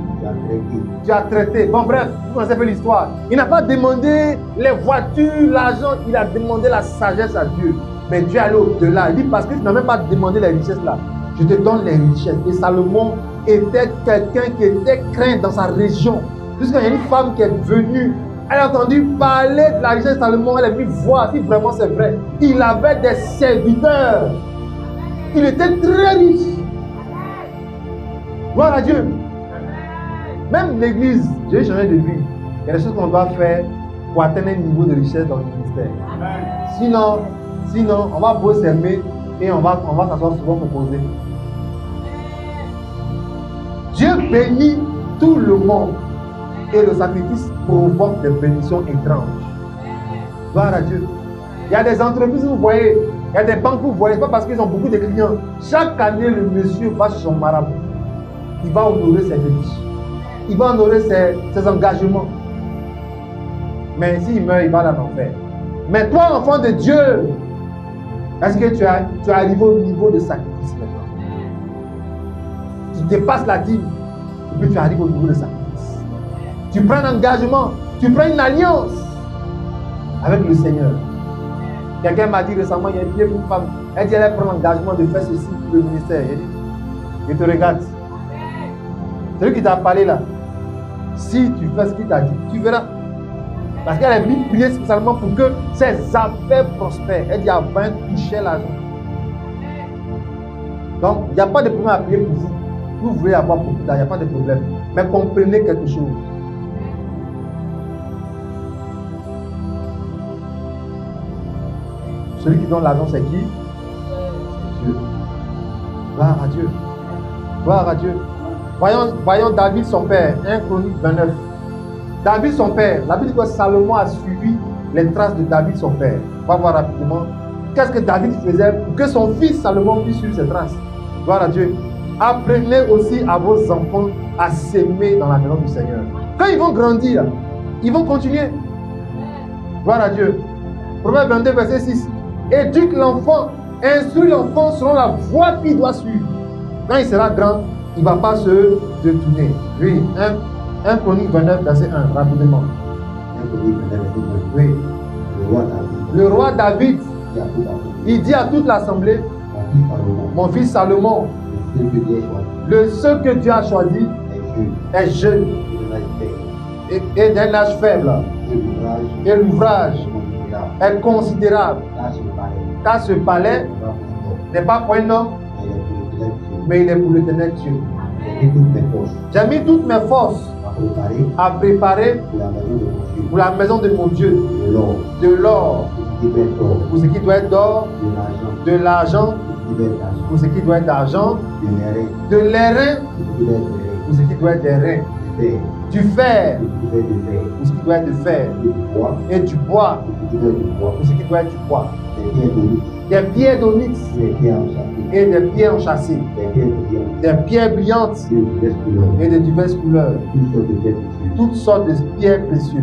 tu as traité. Bon, bref, vous connaissez un peu l'histoire. Il n'a pas demandé les voitures, l'argent, il a demandé la sagesse à Dieu. Mais Dieu est allé au-delà. Il dit, parce que tu n'as même pas demandé les richesses là, je te donne les richesses. Et Salomon était quelqu'un qui était craint dans sa région. Puisqu'il y a une femme qui est venue, elle a entendu parler de la richesse de Salomon, elle a vu voir si vraiment c'est vrai. Il avait des serviteurs. Il était très riche. Gloire à Dieu. Même l'église, Dieu changé de vie. Il y a des choses qu'on doit faire pour atteindre un niveau de richesse dans le ministère. Sinon, on va beau s'aimer et on va s'asseoir souvent pour poser. Dieu bénit tout le monde et le sacrifice provoque des bénédictions étranges. Gloire à Dieu. Il y a des entreprises, vous voyez, il y a des banques, vous voyez, pas parce qu'ils ont beaucoup de clients. Chaque année, le monsieur va chez son marabout. Il va honorer ses riches. Il va honorer ses engagements. Mais s'il meurt, il va dans l'enfer. Mais toi, enfant de Dieu, est-ce que tu es arrivé au niveau de sacrifice maintenant? Tu dépasses la dîme et puis tu arrives au niveau de sacrifice. Tu prends un engagement, tu prends une alliance avec le Seigneur. Quelqu'un m'a dit récemment, il y a une femme, elle dit elle prend l'engagement de faire ceci pour le ministère. Elle dit, je te regarde. Celui qui t'a parlé là, si tu fais ce qu'il t'a dit, tu verras. Parce qu'elle a mis prier spécialement pour que ses affaires prospèrent. Elle dit avant de toucher l'argent. Donc, il n'y a pas de problème à prier pour vous. Vous voulez avoir beaucoup d'argent, il n'y a pas de problème. Mais comprenez quelque chose. Celui qui donne l'argent, c'est qui? C'est Dieu. Gloire à Dieu. Gloire à Dieu. Voyons David son père, 1 Chronique 29. David son père, la Bible dit que Salomon a suivi les traces de David son père. On va voir rapidement qu'est-ce que David faisait pour que son fils Salomon puisse suivre ses traces. Gloire à Dieu. Apprenez aussi à vos enfants à s'aimer dans la maison du Seigneur. Quand ils vont grandir, ils vont continuer. Gloire à Dieu. Proverbe 22, verset 6. Éduque l'enfant, instruis l'enfant selon la voie qu'il doit suivre. Quand il sera grand, il ne va pas se détourner. Oui, 1 Chronique 29, verset 1, rapidement. Oui. Le roi David Le roi David, dit à toute l'assemblée, il dit à toute l'assemblée, mon fils Salomon, mon fils Salomon, le seul que Dieu a choisi est jeune est jeune et d'un âge faible. Et l'ouvrage est considérable. Car ce palais n'est pas pour un homme, mais il est pour l'éternel Dieu. J'ai mis toutes mes forces à préparer pour la maison de mon Dieu de l'or, pour ce qui doit être d'or, de l'argent, pour ce qui doit être d'argent, de l'airain, pour ce qui doit être des reins, du fer, pour ce qui doit être de fer, et du bois, pour ce qui doit être du bois, des pierres d'onyx et des pierres enchâssées, des pierres brillantes et de diverses couleurs, toutes sortes de pierres précieuses.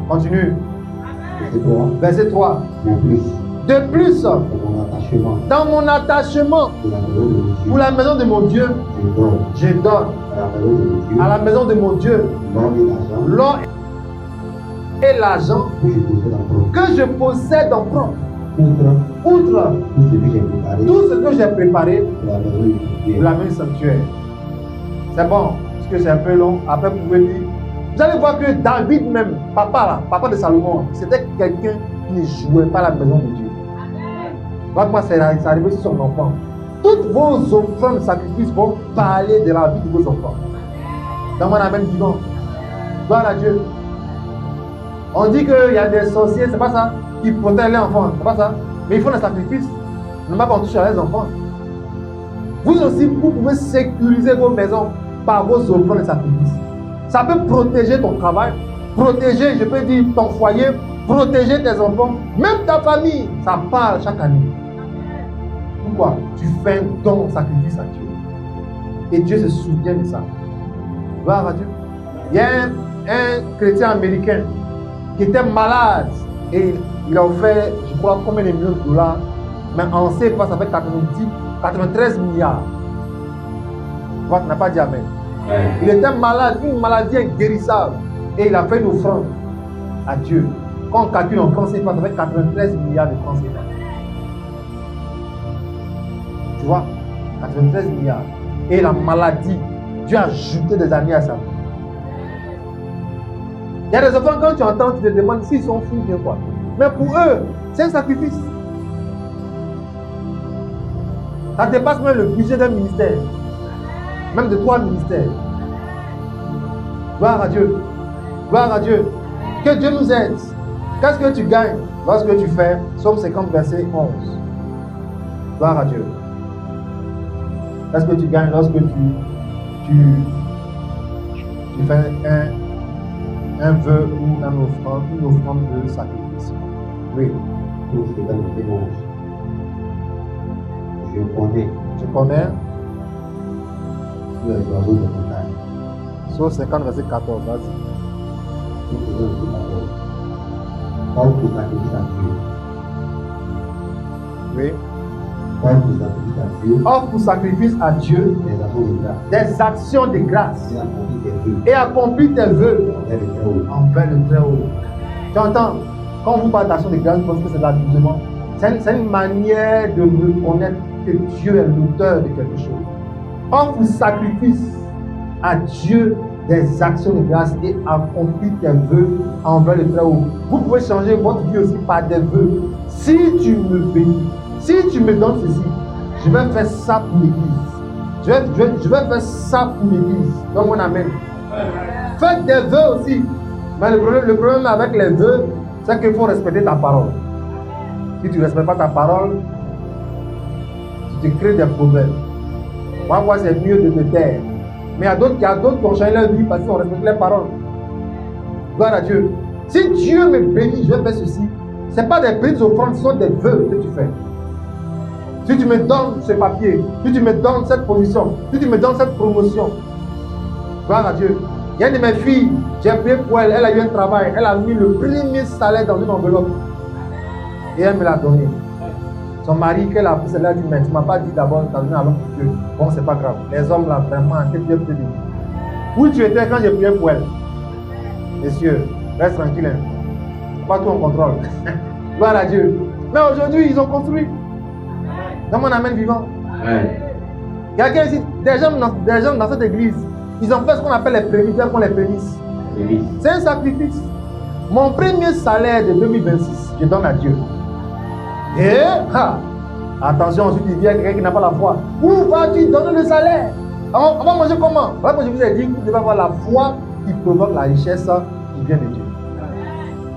Continue. Verset 3. De plus, dans mon attachement pour la maison de mon Dieu, je donne à la maison de mon Dieu l'or et l'argent que je possède en propre, outre tout ce que j'ai préparé pour la maison du sanctuaire. C'est bon, parce que c'est un peu long. Après, vous pouvez lire. Vous allez voir que David même, papa de Salomon, c'était quelqu'un qui ne jouait pas la maison de Dieu. Moi, c'est arrivé sur son enfant. Toutes vos offrandes de sacrifice vont parler de la vie de vos enfants. Dans mon amen vivant. Gloire à Dieu. On dit qu'il y a des sorciers, c'est pas ça, qui protègent les enfants, c'est pas ça. Mais ils font des sacrifices. Ne pas qu'on touche à les enfants. Vous aussi, vous pouvez sécuriser vos maisons par vos offrandes de sacrifice. Ça peut protéger ton travail, protéger, je peux dire, ton foyer, protéger tes enfants, même ta famille. Ça parle chaque année. Pourquoi? Tu fais un don, sacrifice à Dieu. Et Dieu se souvient de ça. Gloire à Dieu. Il y a un chrétien américain qui était malade et il a offert, je crois, combien de millions de dollars, mais en CFA, ça fait 93 milliards. Tu n'as pas dit amen. Il était malade, une maladie inguérissable. Et il a fait une offrande à Dieu. Quand on calcule en francs CFA, ça fait 93 milliards de francs CFA. Tu vois, 93 milliards. Et la maladie, Dieu a ajouté des années à ça. Il y a des enfants, quand tu entends, tu te demandes s'ils sont fous ou bien quoi. Mais pour eux, c'est un sacrifice. Ça dépasse même le budget d'un ministère. Même de 3 ministères. Gloire à Dieu. Gloire à Dieu. Que Dieu nous aide. Qu'est-ce que tu gagnes lorsque tu fais Psaume 50, verset 11? Gloire à Dieu. Qu'est-ce que tu gagnes lorsque tu fais un vœu ou une offrande de sacrifice? Oui. Je connais. Les oiseaux de montagne. Psaume 50, verset 14, vas-y. Offre pour sacrifice à Dieu. Oui. Offre pour sacrifice à Dieu. Offre pour sacrifice à Dieu Des actions de grâce. des actions de grâce Et accomplir tes vœux et accomplis tes vœux envers le Très-Haut. envers le Très-Haut. Tu entends? Quand vous parlez d'action de grâce, vous pensez que c'est de l'abusement. C'est une manière de reconnaître que Dieu est l'auteur de quelque chose. Offre pour sacrifice à Dieu des actions de grâce et accomplis tes vœux envers le Très-Haut. Vous pouvez changer votre vie aussi par des vœux. Si tu me bénis, si tu me donnes ceci, je vais faire ça pour l'église. Je vais faire ça pour l'église. Donc, mon amen. Faites des vœux aussi. Mais le problème avec les vœux, c'est qu'il faut respecter ta parole. Si tu ne respectes pas ta parole, tu te crées des problèmes. Moi, c'est mieux de te taire. Mais il y a d'autres qui ont changé leur vie parce qu'ils ont respecté les paroles. Gloire à Dieu. Si Dieu me bénit, je vais faire ceci. Ce n'est pas des petites offrandes, ce sont des vœux que tu fais. Si tu me donnes ce papier, si tu me donnes cette position, si tu me donnes cette promotion, gloire à Dieu. Il y a une de mes filles, j'ai prié pour elle, elle a eu un travail, elle a mis le premier salaire dans une enveloppe. Et elle me l'a donné. Son mari, qu'elle a pris, elle a dit, mais tu ne m'as pas dit d'abord, tu as donné avant que Dieu. Bon, c'est pas grave. Les hommes là, vraiment, en tête de Où tu étais quand j'ai prié pour elle? Messieurs, Reste tranquille. Hein. Pas tout en contrôle. Gloire à Dieu. Mais aujourd'hui, ils ont construit. Dans mon amen vivant. Il y a ici, des gens dans cette église, ils ont fait ce qu'on appelle les prémices. Ils font les prémices. C'est un sacrifice. Mon premier salaire de 2026, je donne à Dieu. Et, attention, ensuite il vient quelqu'un qui n'a pas la foi. Où vas-tu donner le salaire? On va manger comment? Voilà que je vous ai dit que vous devez avoir la foi qui provoque la richesse qui vient de Dieu.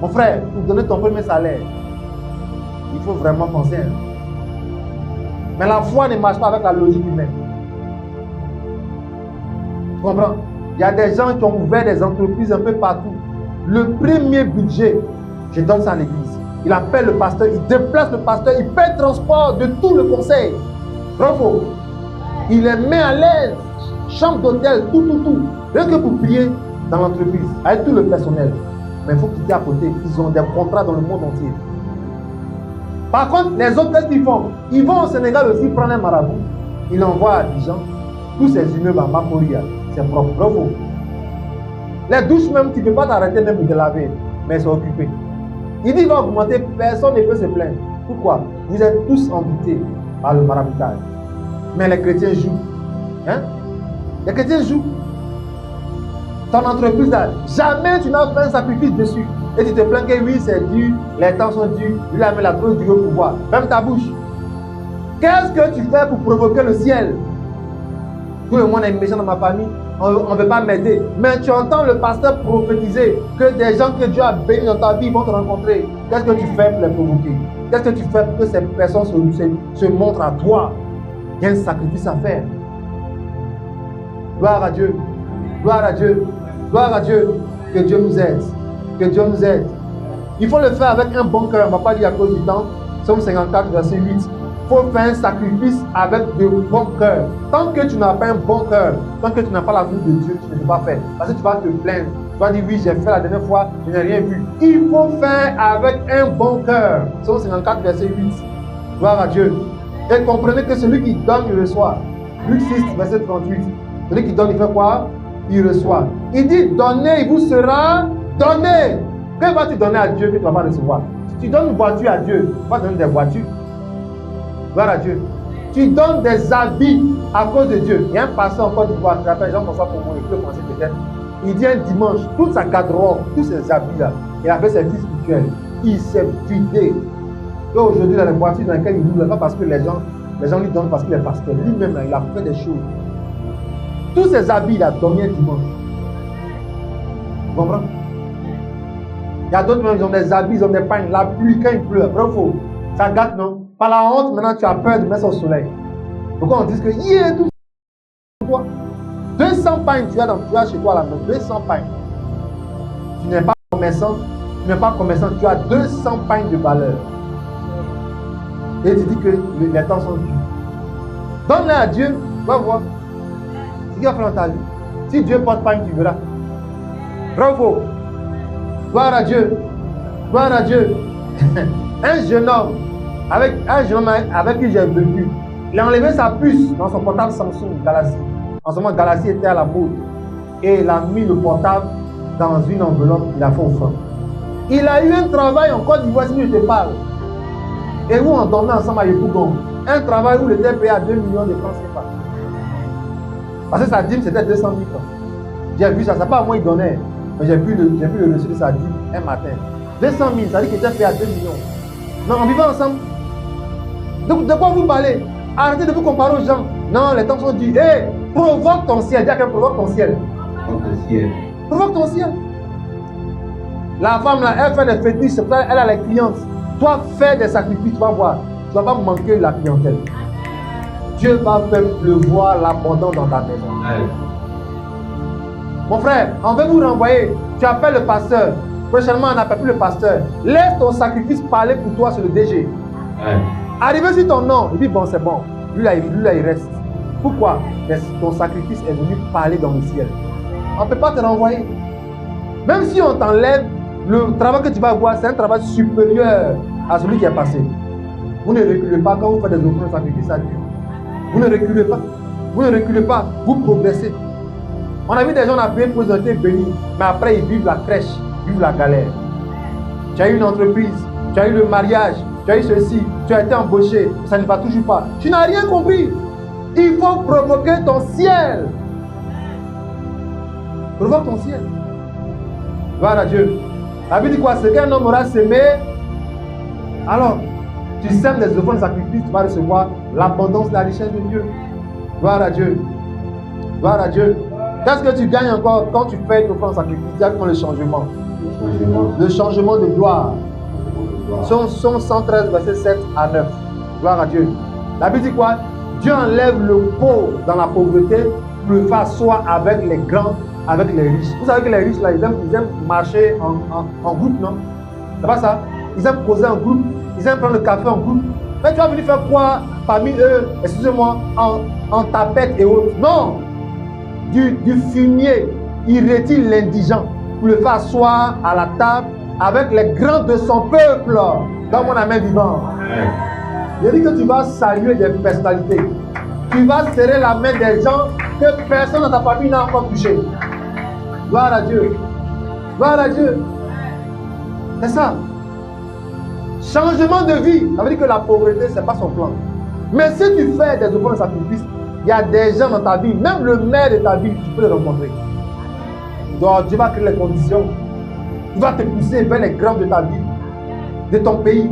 Mon frère, pour donner ton premier salaire, il faut vraiment penser. Hein. Mais la foi ne marche pas avec la logique humaine. Tu comprends? Il y a des gens qui ont ouvert des entreprises un peu partout. Le premier budget, je donne ça à l'église. Il appelle le pasteur, il déplace le pasteur, il paie le transport de tout le conseil. Bravo. Il les met à l'aise. Chambre d'hôtel, tout. Rien que pour prier dans l'entreprise, avec tout le personnel. Mais il faut quitter à côté. Ils ont des contrats dans le monde entier. Par contre, les autres, qu'est-ce qu'ils font? Ils vont au Sénégal aussi prendre un marabout. Ils l'envoient à Abidjan. Tous ces immeubles à Makoria, c'est propre. Bravo. Les douches même, tu ne peux pas t'arrêter même pour te laver. Mais ils sont occupés. Il dit qu'il va augmenter, personne ne peut se plaindre. Pourquoi? Vous êtes tous envoûtés par le maraboutage. Mais les chrétiens jouent. Hein? Les chrétiens jouent. Ton entreprise, là, jamais tu n'as fait un sacrifice dessus. Et tu te plains que oui, c'est dur, les temps sont durs, lui a mis la trop dure au pouvoir. Même ta bouche. Qu'est-ce que tu fais pour provoquer le ciel? Tout le monde est méchant dans ma famille, on ne veut pas m'aider. Mais tu entends le pasteur prophétiser que des gens que Dieu a bénis dans ta vie vont te rencontrer. Qu'est-ce que tu fais pour les provoquer? Qu'est-ce que tu fais pour que ces personnes se montrent à toi? Il y a un sacrifice à faire. Gloire à Dieu. Gloire à Dieu. Gloire à Dieu. Que Dieu nous aide. Que Dieu nous aide. Il faut le faire avec un bon cœur. On ne va pas dire à cause du temps. Somme 54, verset 8. Il faut faire un sacrifice avec de bon cœur. Tant que tu n'as pas un bon cœur, tant que tu n'as pas l'amour de Dieu, tu ne peux pas faire. Parce que tu vas te plaindre. Tu vas dire oui, j'ai fait la dernière fois, je n'ai rien vu. Il faut faire avec un bon cœur. Somme 54, verset 8. Gloire à Dieu. Et comprenez que celui qui donne, il reçoit. Luc 6, verset 38. Celui qui donne, il fait quoi? Il reçoit. Il dit, donnez, il vous sera donné. Que vas-tu donner à Dieu que tu ne vas pas recevoir? Si tu donnes une voiture à Dieu, tu vas donner des voitures. Gloire à Dieu. Tu donnes des habits à cause de Dieu. Il y a un pasteur en Côte d'Ivoire, je rappelle Jean-François pour moi, il peut penser peut-être. Il dit un dimanche, toute sa garde-robe, tous ses habits-là, il a fait ses vies spirituelles. Il s'est vidé. Et aujourd'hui, dans les voitures dans lesquelles il roule, pas parce que les gens lui donnent parce qu'il est pasteur. Lui-même, il a fait des choses. Tous ces habits, il a dormi un dimanche. Tu comprends? Il y a d'autres, ils ont des habits, ils ont des pagnes. La pluie, quand il pleut, bravo. Ça gâte, non? Par la honte, maintenant, tu as peur de mettre ça au soleil. Pourquoi on dit que, yeah, tout ça. 200 pagnes, tu as chez toi à la maison. 200 pagnes. Tu n'es pas commerçant, tu as 200 pagnes de valeur. Et tu dis que les temps sont durs. Donne-les à Dieu, va voir. Ce qu'il va faire dans ta vie. Si Dieu porte pas, tu verras. Bravo. Gloire à Dieu. Gloire à Dieu. Un jeune homme avec qui j'ai vécu, il a enlevé sa puce dans son portable Samsung Galaxy. En ce moment, Galaxy était à la mode. Et il a mis le portable dans une enveloppe, il a fait offrande. Il a eu un travail en Côte d'Ivoire, si je te parle. Et où on dormait ensemble à Yopougon. Un travail où il était payé à 2 millions de francs CFA. Parce que sa dîme c'était 200 000 francs. J'ai vu ça, c'est pas à moi il donnait. Mais j'ai vu le reçu de sa dîme un matin. 200 000, ça dit qu'il était payé à 2 millions. Non, on vivait ensemble. Donc, de quoi vous parlez? Arrêtez de vous comparer aux gens. Non, les temps sont durs. Hé, provoque ton ciel. Dis à quelqu'un, provoque ton ciel. Provoque ton ciel. La femme là, elle fait des fétiches, elle a les clientes. Toi, fais des sacrifices, tu vas voir. Tu ne vas pas manquer la clientèle. Dieu va faire pleuvoir l'abondance dans ta maison. Mon frère, on veut vous renvoyer. Tu appelles le pasteur. Prochainement, on n'appelle plus le pasteur. Laisse ton sacrifice parler pour toi sur le DG. Arrivé sur ton nom, il dit bon, c'est bon. Lui là, il reste. Pourquoi? Ton sacrifice est venu parler dans le ciel. On ne peut pas te renvoyer. Même si on t'enlève, le travail que tu vas avoir, c'est un travail supérieur à celui qui est passé. Vous ne reculez pas quand vous faites des offrandes de sacrifice à Dieu. Vous ne reculez pas. Vous ne reculez pas. Vous progressez. On a vu des gens, on a payé pour ils ont été bénis. Mais après, ils vivent la crèche. vivre la galère. Tu as eu une entreprise, tu as eu le mariage, tu as eu ceci, tu as été embauché, ça ne va toujours pas. Tu n'as rien compris. Il faut provoquer ton ciel. Provoque ton ciel. Gloire à Dieu. La Bible dit quoi? C'est qu'un homme aura semé. Alors, tu sèmes des offrandes de sacrifice, tu vas recevoir l'abondance de la richesse de Dieu. Gloire à Dieu. Gloire à Dieu. Qu'est-ce que tu gagnes encore quand tu fais une offrande de sacrifice? Tu as le changement. Le changement de gloire. Somme 113, verset 7 à 9. Gloire à Dieu. La Bible dit quoi? Dieu enlève le pauvre dans la pauvreté pour le faire asseoir avec les grands, avec les riches. Vous savez que les riches, là, ils aiment marcher en groupe, non? C'est pas ça? Ils aiment causer en groupe. Ils aiment prendre le café en groupe. Mais tu vas venir faire quoi parmi eux, excusez-moi, en tapette et autres? Non! Du fumier, il retire l'indigent pour le faire asseoir à la table avec les grands de son peuple. Dans mon amen vivant. Je dis que tu vas saluer des personnalités. Tu vas serrer la main des gens que personne dans ta famille n'a encore touché. Gloire à Dieu. Gloire à Dieu. C'est ça. Changement de vie. Ça veut dire que la pauvreté, ce n'est pas son plan. Mais si tu fais des offrandes de sacrifice, il y a des gens dans ta vie, même le maire de ta vie, tu peux le rencontrer. Donc Dieu va créer les conditions. Il va te pousser vers les grands de ta vie, de ton pays.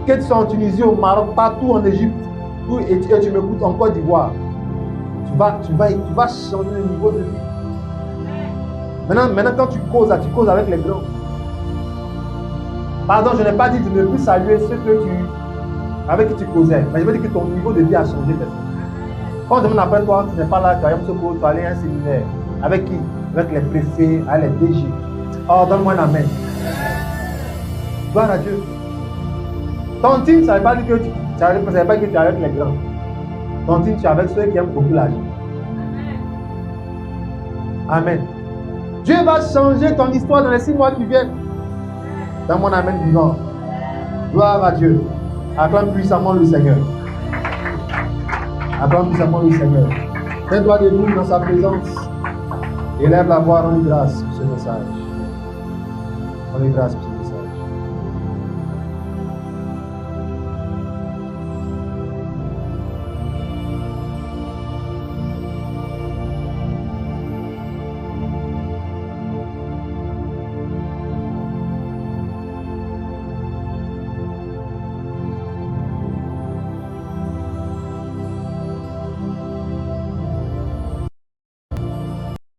Que tu sois en Tunisie, au Maroc, partout en Égypte, et tu m'écoutes en Côte d'Ivoire. Tu vas changer le niveau de vie. Maintenant quand tu causes avec les grands. Pardon, je n'ai pas dit de ne plus saluer ceux avec qui tu causais. Mais je veux dire que ton niveau de vie a changé. Quand on demande après toi, tu n'es pas là, tu as tu allé à un séminaire. Avec qui? Avec les préfets, avec les DG. Oh, donne-moi un amen. Gloire à Dieu. Ton team, ça ne veut pas dire que tu es avec les grands. Ton team, tu es avec ceux qui aiment beaucoup l'argent. Amen. Dieu va changer ton histoire dans les 6 mois qui viennent. Dans mon amen vivant. Gloire à Dieu. Acclame puissamment le Seigneur. Acclame puissamment le Seigneur. Tiens-toi debout dans sa présence. Élève la voix, rends-lui grâce pour ce message. Rends-lui grâce.